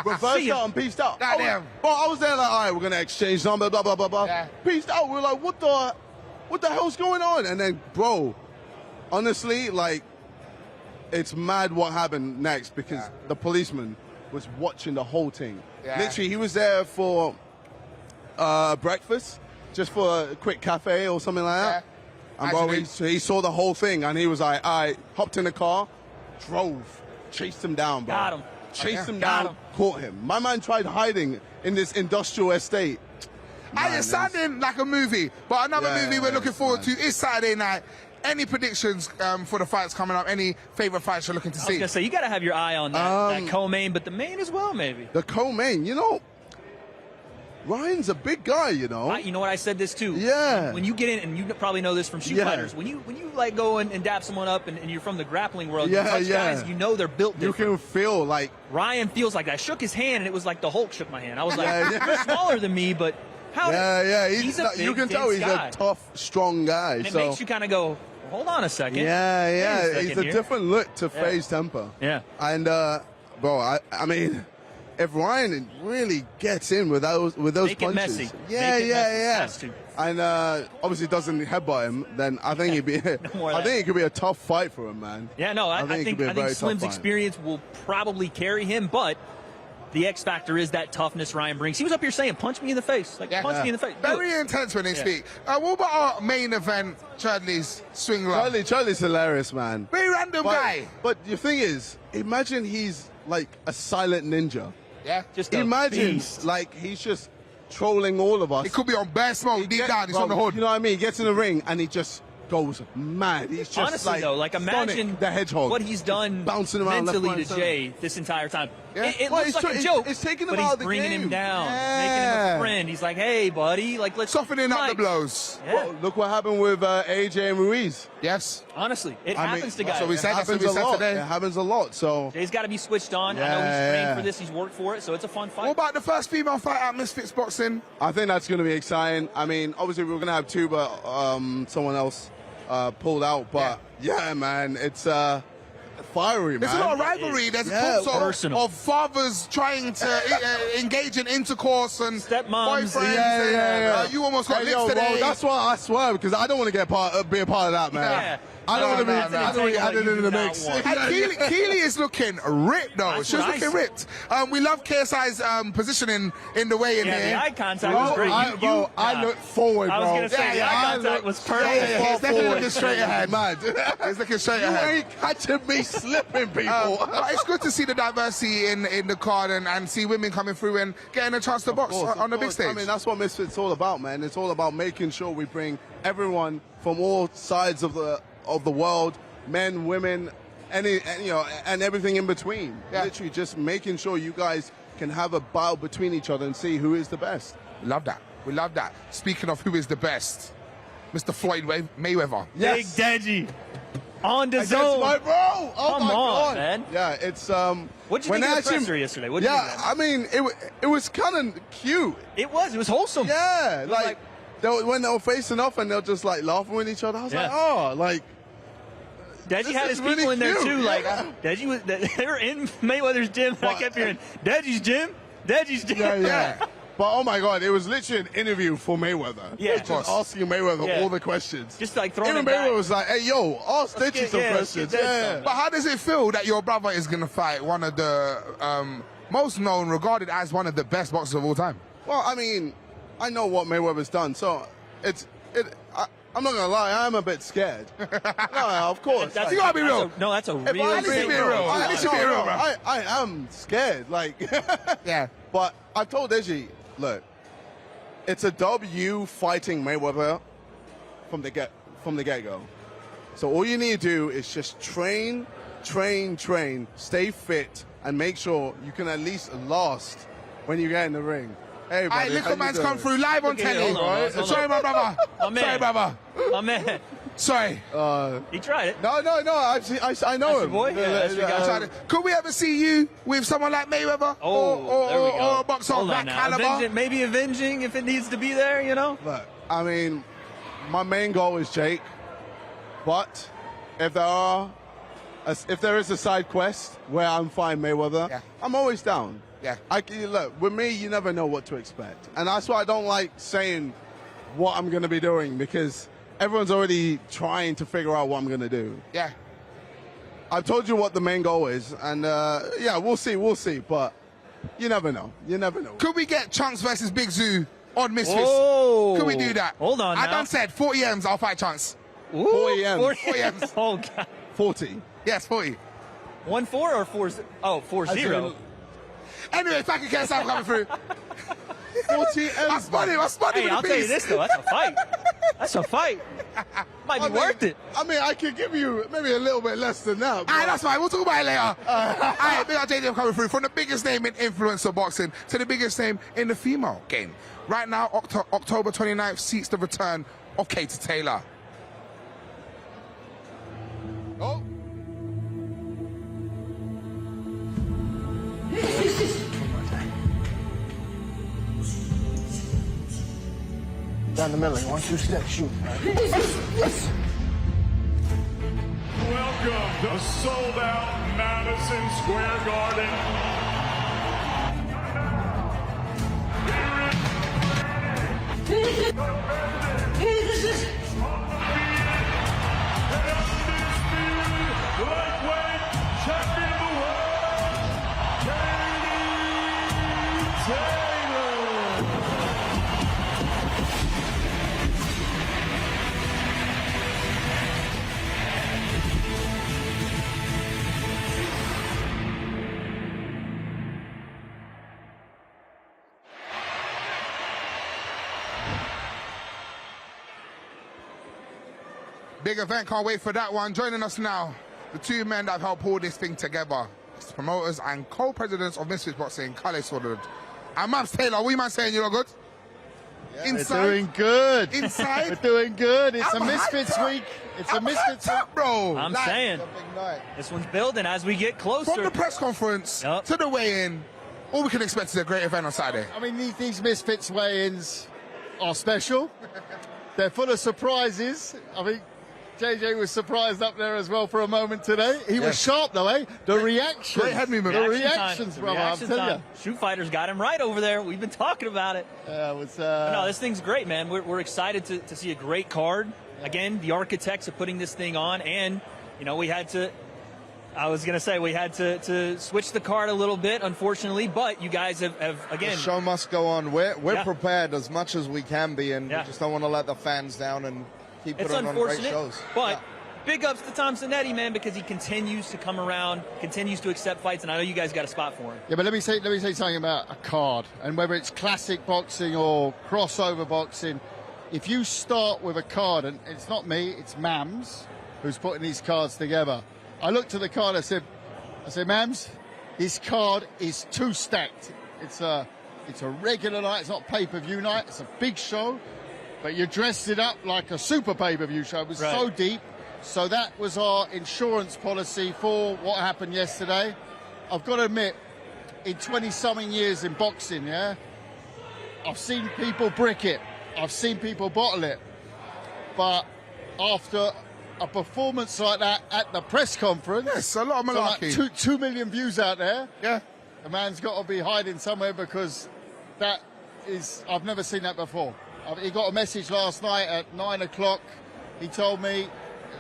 Reversed out and peaced out. Goddamn. I was there like, all right, we're going to exchange numbers, blah, blah, blah, blah. Yeah. Peaced out. We were like, what the hell's going on? And then, bro, honestly, like, it's mad what happened next because the policeman was watching the whole thing. Yeah. Literally, he was there for breakfast, just for a quick cafe or something like that. And bro, he saw the whole thing, and he was like, I hopped in the car, drove, chased him down, bro. Got him. Chased him down, caught him. My man tried hiding in this industrial estate. It's sounding like a movie, but another movie we're looking forward to is Saturday night. Any predictions for the fights coming up? Any favorite fights you're looking to see? I was going to say, you got to have your eye on that co-main, but the main as well, maybe. The co-main, you know, Ryan's a big guy, you know. You know what, I said this too. Yeah. When you get in, and you probably know this from shoot fighters, when you like go and dap someone up, and you're from the grappling world, you touch guys, you know they're built different. You can feel like Ryan feels like that. I shook his hand, and it was like the Hulk shook my hand. I was like, you're smaller than me, but how? He's a big, you can tell he's guy. a tough, strong guy. And it makes you kind of go, hold on a second. Yeah. It's a different look to FaZe Temper. Yeah. And bro, I mean, if Ryan really gets in with those Make punches, it messy. yeah. And obviously doesn't headbutt him, then I think it'd be. I think it could be a tough fight for him, man. Yeah, no, I think Slim's experience will probably carry him, but the X factor is that toughness Ryan brings. He was up here saying, "Punch me in the face, punch me in the face." Very intense when they speak. What about our main event, Cherdleys, Swingler? Cherdleys hilarious, man. Very random guy. But the thing is, imagine he's like a silent ninja. Yeah, just imagine like he's just trolling all of us. It could be on best mode, deep down, he's on the hood. You know what I mean? He gets in the ring and he just goes mad. He's just honestly like imagine the hedgehog, what he's done bouncing around mentally to Jay this entire time. Yeah. It looks like a joke. It's taking him but out he's of the bringing game. him down, making him a friend. He's like, hey, buddy, like let's softening up the blows. Yeah. Well, look what happened with AJ and Ruiz. Yes, honestly, it happens to guys. So we said It happens a lot. So Jay's got to be switched on. I know he's trained for this. He's worked for it, so it's a fun fight. What about the first female fight at Misfits Boxing? I think that's going to be exciting. I mean, obviously we're going to have two, but someone else pulled out. But yeah, man, it's fiery, man. There's a lot of rivalry. There's talks of fathers trying to engage in intercourse and stepmoms. Boyfriends. You almost got lips today. Well, that's why I swear, because I don't want to be a part of that, man. Yeah. I don't want to be. I don't want to be added into the mix. And Keely is looking ripped, though. She's looking ripped. We love KSI's positioning in the way in here. The eye contact was great. I look forward, bro. I was going to say, the eye contact was perfect. He's definitely looking straight ahead. Mad. He's looking straight ahead. You ain't catching me slipping, people. But it's good to see the diversity in the card and see women coming through and getting a chance to box on the big stage. I mean, that's what Misfits all about, man. It's all about making sure we bring everyone from all sides of the world, men, women, and everything in between. Yeah. Literally just making sure you guys can have a battle between each other and see who is the best. Love that. We love that. Speaking of who is the best, Mr. Floyd Mayweather. Big Deji. On the Against zone. my bro. Oh Come my on, God. man. Yeah, it's What'd you think of the presser yesterday? What'd you think of that? I mean, it was kind of cute. It was wholesome. Yeah, It was like when they were facing off and they're just like laughing with each other. I was like, oh, like. Deji this had is his people really in there cute. too. Like Yeah. Deji was, they were in Mayweather's gym. I kept hearing Deji's gym, Deji's gym. Yeah. But oh my God, it was literally an interview for Mayweather. Yeah, Just asking Mayweather all the questions. Just like throwing Even him back. Mayweather was like, "Hey, yo, ask Let's Deji get- some yeah, let's questions." get Deji Yeah. some. But how does it feel that your brother is going to fight one of the most known, regarded as one of the best boxers of all time? Well, I mean, I know what Mayweather's done, so I'm not gonna lie, I'm a bit scared. No, of course. That's- You gotta be real. That's a If real. I listen to be real. I Listen to be real, bro. I am scared. Like, yeah. But I've told Deji, look, it's a W fighting Mayweather from the get-go. So all you need to do is just train, stay fit, and make sure you can at least last when you get in the ring. Hey, buddy, Hey, little how you man's doing? come through live on telly. hold on. Sorry, my brother. My man. Sorry, brother. My man. Sorry. He tried it. No, I know That's him. your boy? Yeah, that's your guy. Could we ever see you with someone like Mayweather? Oh, there we go. Or a boxer of Hold that on now. caliber? Maybe avenging if it needs to be there, you know? Look, I mean, my main goal is Jake, but if there is a side quest where I'm fighting Mayweather, I'm always down. Yeah. Look, with me, you never know what to expect. And that's why I don't like saying what I'm going to be doing, because everyone's already trying to figure out what I'm going to do. Yeah. I've told you what the main goal is, and yeah, we'll see. But you never know. Could we get Chunks versus Big Zoo on Misfits? Whoa. Could we do that? Hold on I now. done said 40 M's, I'll fight Chunks. Ooh, 40 M's. 40 M's. Oh, God. 40. Yes, 40. 1-4 or 4-0? Oh, 4-0. Anyway, if I could get something coming through. 40 M's. I spun him Hey, with I'll a tell you piece. this, though. That's a fight. That's a fight. Might be worth it. I mean, I could give you maybe a little bit less than that. All right, that's fine. We'll talk about it later. All right, big up JJ coming through. From the biggest name in influencer boxing to the biggest name in the female game. Right now, October 29th seats the return of Katie Taylor. Oh. Down the middle, 1, 2 steps, shoot. Welcome to sold-out Madison Square Garden. Lightweight champion of the world, Katie Taylor. Big event, can't wait for that one. Joining us now, the two men that have helped pull this thing together. It's the promoters and co-presidents of Misfits Boxing, Carlos Swingler and Mams Taylor. What are you man saying? You all good? Yeah, Inside? we're doing good. Inside? We're doing good. It's I'm a Misfits hyped up. week. It's I'm a Misfits hyped up, bro. I'm Like, saying. It's a big night. This one's building as we get closer. From the press conference to the weigh-in, all we can expect is a great event on Saturday. I mean, these Misfits weigh-ins are special. They're full of surprises. I think JJ was surprised up there as well for a moment today. He was sharp though, eh? The reactions. Great head movement. The Reaction reactions, time. brother, Reaction I'm telling time. Shoot fighters got him right over there. We've been talking about it. you. It was, But no, this thing's great, man. We're excited to see a great card. Again, the architects of putting this thing on, and you know we had to switch the card a little bit, unfortunately. But you guys have again. the show must go on. We're Yeah. prepared as much as we can be, and we just don't want to let the fans down and keep It's putting on great unfortunate, shows. but big ups to Tom Zanetti, man, because he continues to come around, continues to accept fights, and I know you guys got a spot for him. Yeah, but let me say something about a card, and whether it's classic boxing or crossover boxing. If you start with a card, and it's not me, it's Mams who's putting these cards together. I looked at the card, I said, Mams, this card is too stacked. It's It's a regular night. It's not pay-per-view night. It's a big show. But you dressed it up like a super pay-per-view show. It was so deep. So that was our insurance policy for what happened yesterday. I've got to admit, in 20-something years in boxing, I've seen people brick it. I've seen people bottle it. But after a performance like that at the press conference, yes, a lot of malarkey. Like 2 million views out there. Yeah, the man's got to be hiding somewhere, because that is, I've never seen that before. He got a message last night at 9 o'clock. He told me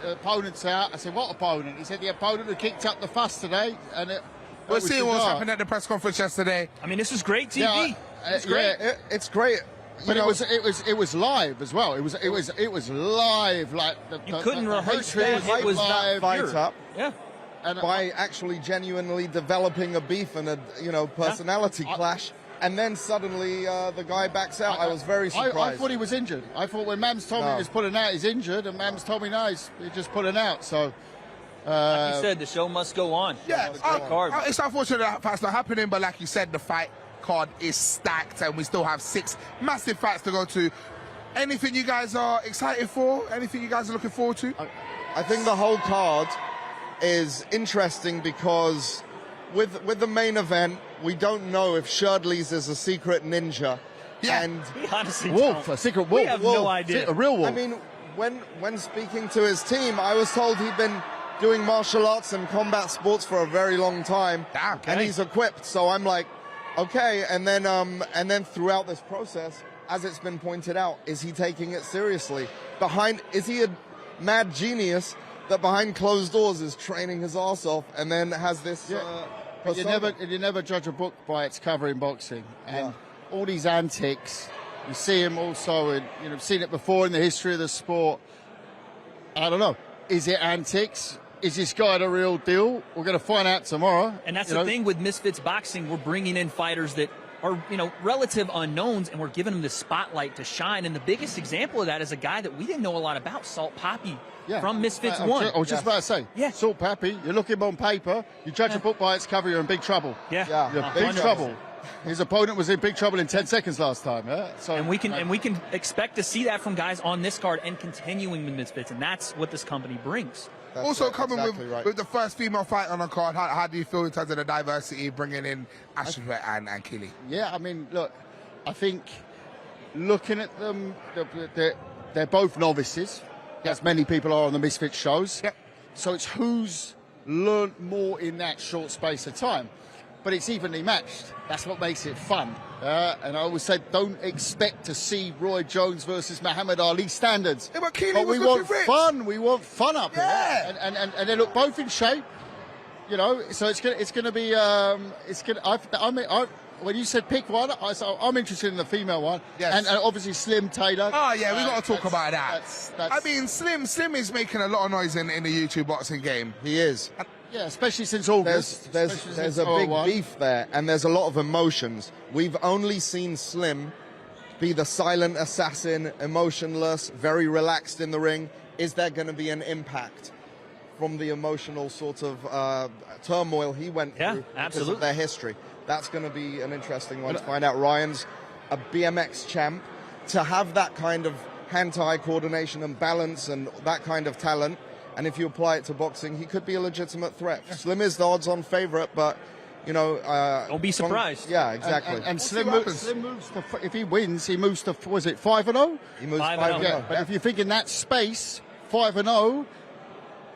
the opponent's out. I said, what opponent? He said the opponent who kicked up the fuss today. And we'll see what's happened at the press conference yesterday. I mean, this is great TV. It's great. It's great. But it was live as well. It was live, like you couldn't rehearse that. It was that fight up. Yeah. And by actually genuinely developing a beef and a personality clash. And then suddenly the guy backs out. I was very surprised. I thought he was injured. I thought when Mams told me he was pulling out, he's injured, and Mams told me no, he's just pulling out. So, like you said, the show must go on. Yeah, it's unfortunate that fight's not happening, but like you said, the fight card is stacked, and we still have 6 massive fights to go to. Anything you guys are excited for? Anything you guys are looking forward to? I think the whole card is interesting because with the main event, we don't know if Cherdleys is a secret ninja. Yeah. And we honestly wolf, don't. A secret wolf. We have no idea. A real wolf. I mean, when speaking to his team, I was told he'd been doing martial arts and combat sports for a very long time, and he's equipped. So I'm like, okay. And then throughout this process, as it's been pointed out, is he taking it seriously? Is he a mad genius that behind closed doors is training his arse off and then has this? You never judge a book by its cover in boxing, and all these antics. You see him also in, seen it before in the history of the sport. I don't know. Is it antics? Is this guy the real deal? We're going to find out tomorrow. And that's the thing with Misfits Boxing. We're bringing in fighters that are, relative unknowns, and we're giving them the spotlight to shine. And the biggest example of that is a guy that we didn't know a lot about, Salt Papi, from Misfits 1. I was just about to say, Salt Papi, you look him on paper, you judge a book by its cover, you're in big trouble. Yeah. You're in big trouble. His opponent was in big trouble in 10 seconds last time. So, and we can expect to see that from guys on this card and continuing with Misfits, and that's what this company brings. That's also coming with the first female fight on the card. How do you feel in terms of the diversity, bringing in Astrid and Keely? Yeah, I mean, look, I think looking at them, they're both novices, as many people are on the Misfits shows. Yep. So it's who's learned more in that short space of time. But it's evenly matched. That's what makes it fun. And I always said, don't expect to see Roy Jones versus Muhammad Ali standards. Yeah, but Keely but we was want rich. fun. We want fun up here. And they look both in shape. So it's going to be. When you said pick one, I'm interested in the female one. Yes. And obviously Slim Taylor. Oh yeah, we got to talk about that. That's, I mean, Slim is making a lot of noise in the YouTube boxing game. He is. Yeah, especially since August. There's a big beef there, and there's a lot of emotions. We've only seen Slim be the silent assassin, emotionless, very relaxed in the ring. Is there going to be an impact from the emotional sort of turmoil he went through because of their history? That's going to be an interesting one to find out. Ryan's a BMX champ. To have that kind of hand-eye coordination and balance and that kind of talent, and if you apply it to boxing, he could be a legitimate threat. Slim is the odds-on favourite, but, don't be surprised. Yeah, exactly. And Slim moves to, if he wins, he moves to, was it 5-0? He moves 5-0. Yeah, but if you think in that space, 5-0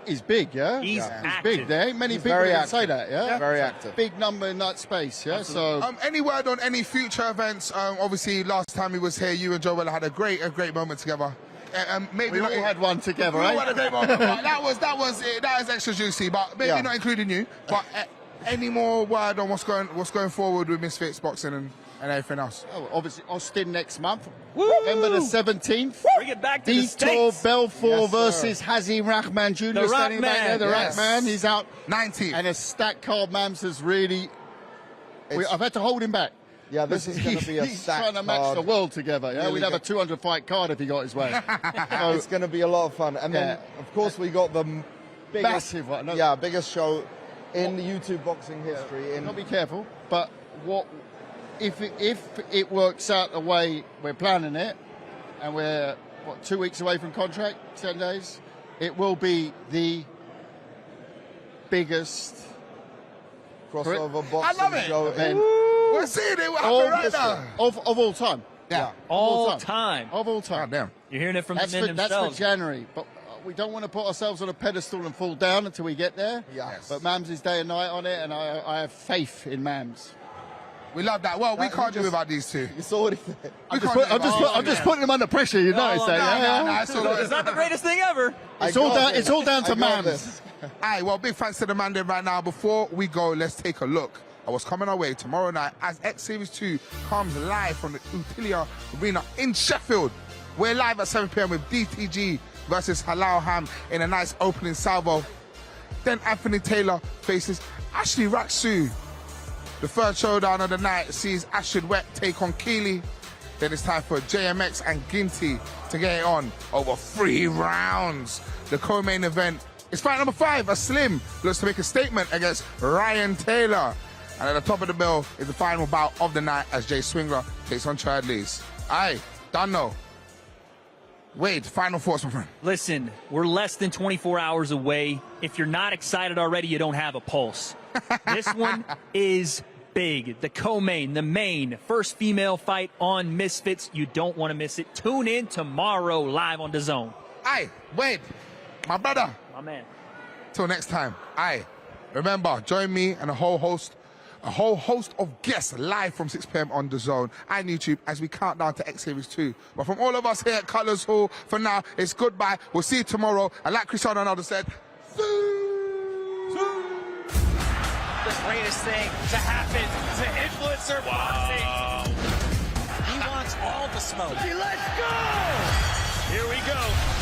is big, yeah? He's big. There ain't many people that say that, yeah? Very active. Big number in that space, yeah? So, any word on any future events? Obviously, last time he was here, you and Joel had a great moment together. Maybe we all had one together, right? We all had a great moment. That was extra juicy, but maybe not including you. But any more word on what's going forward with Misfits Boxing and everything else? Oh, obviously Austin next month, November the 17th. Bring it back to the Detour States. Belfort versus Hazim Rahman Jr. The standing back there. The Rahman, he's out 19th. And a stacked card. Mams has really. I've had to hold him back. Yeah, this is going to be a He's stacked trying to match card. the world together. Yeah, Really we'd have a good. 200 fight card if he got his way. So, It's going to be a lot of fun. And then, of course, we got the biggest, massive one. biggest show in the YouTube boxing history. Not be careful, but what if it works out the way we're planning it, and we're 2 weeks away from contract, 10 days, it will be the biggest crossover boxing I love it. show event. We're seeing it happen right now. Of all time. Yeah. All time. Of all time. God damn. You're hearing it from That's the men for themselves. January, but we don't want to put ourselves on a pedestal and fall down until we get there. Yes. But Mams is day and night on it, and I have faith in Mams. We love that. Well, we can't do without these two. You saw what he said. I'm just putting him under pressure. You notice that? It's not the greatest thing ever. It's all down to Mams. Aye, well, big thanks to the man there right now. Before we go, let's take a look at what's coming our way tomorrow night as X Series 2 comes live from the Utilia Arena in Sheffield. We're live at 7 p.m. with DTG versus Halal Ham in a nice opening salvo. Then Anthony Taylor faces Ashley Raksu. The third showdown of the night sees Astrid take on Keely. Then it's time for JMX and Ginty to get it on over 3 rounds. The co-main event is fight number 5, a Slim looks to make a statement against Ryan Taylor. And at the top of the bill is the final bout of the night as Swingler takes on Cherdleys. Aye, done no. Wade, final thoughts, my friend. Listen, we're less than 24 hours away. If you're not excited already, you don't have a pulse. This one is big. The co-main, the main, first female fight on Misfits. You don't want to miss it. Tune in tomorrow live on DAZN. Aye, Wade, my brother. My man. Till next time. Aye, remember, join me and a whole host of guests live from 6 p.m. on DAZN and YouTube as we count down to X Series 2. But from all of us here at Cutler's Hall, for now, it's goodbye. We'll see you tomorrow. And like Cristiano Ronaldo said, The greatest thing to happen to influencer boxing. He wants all the smoke. Let's go! Here we go.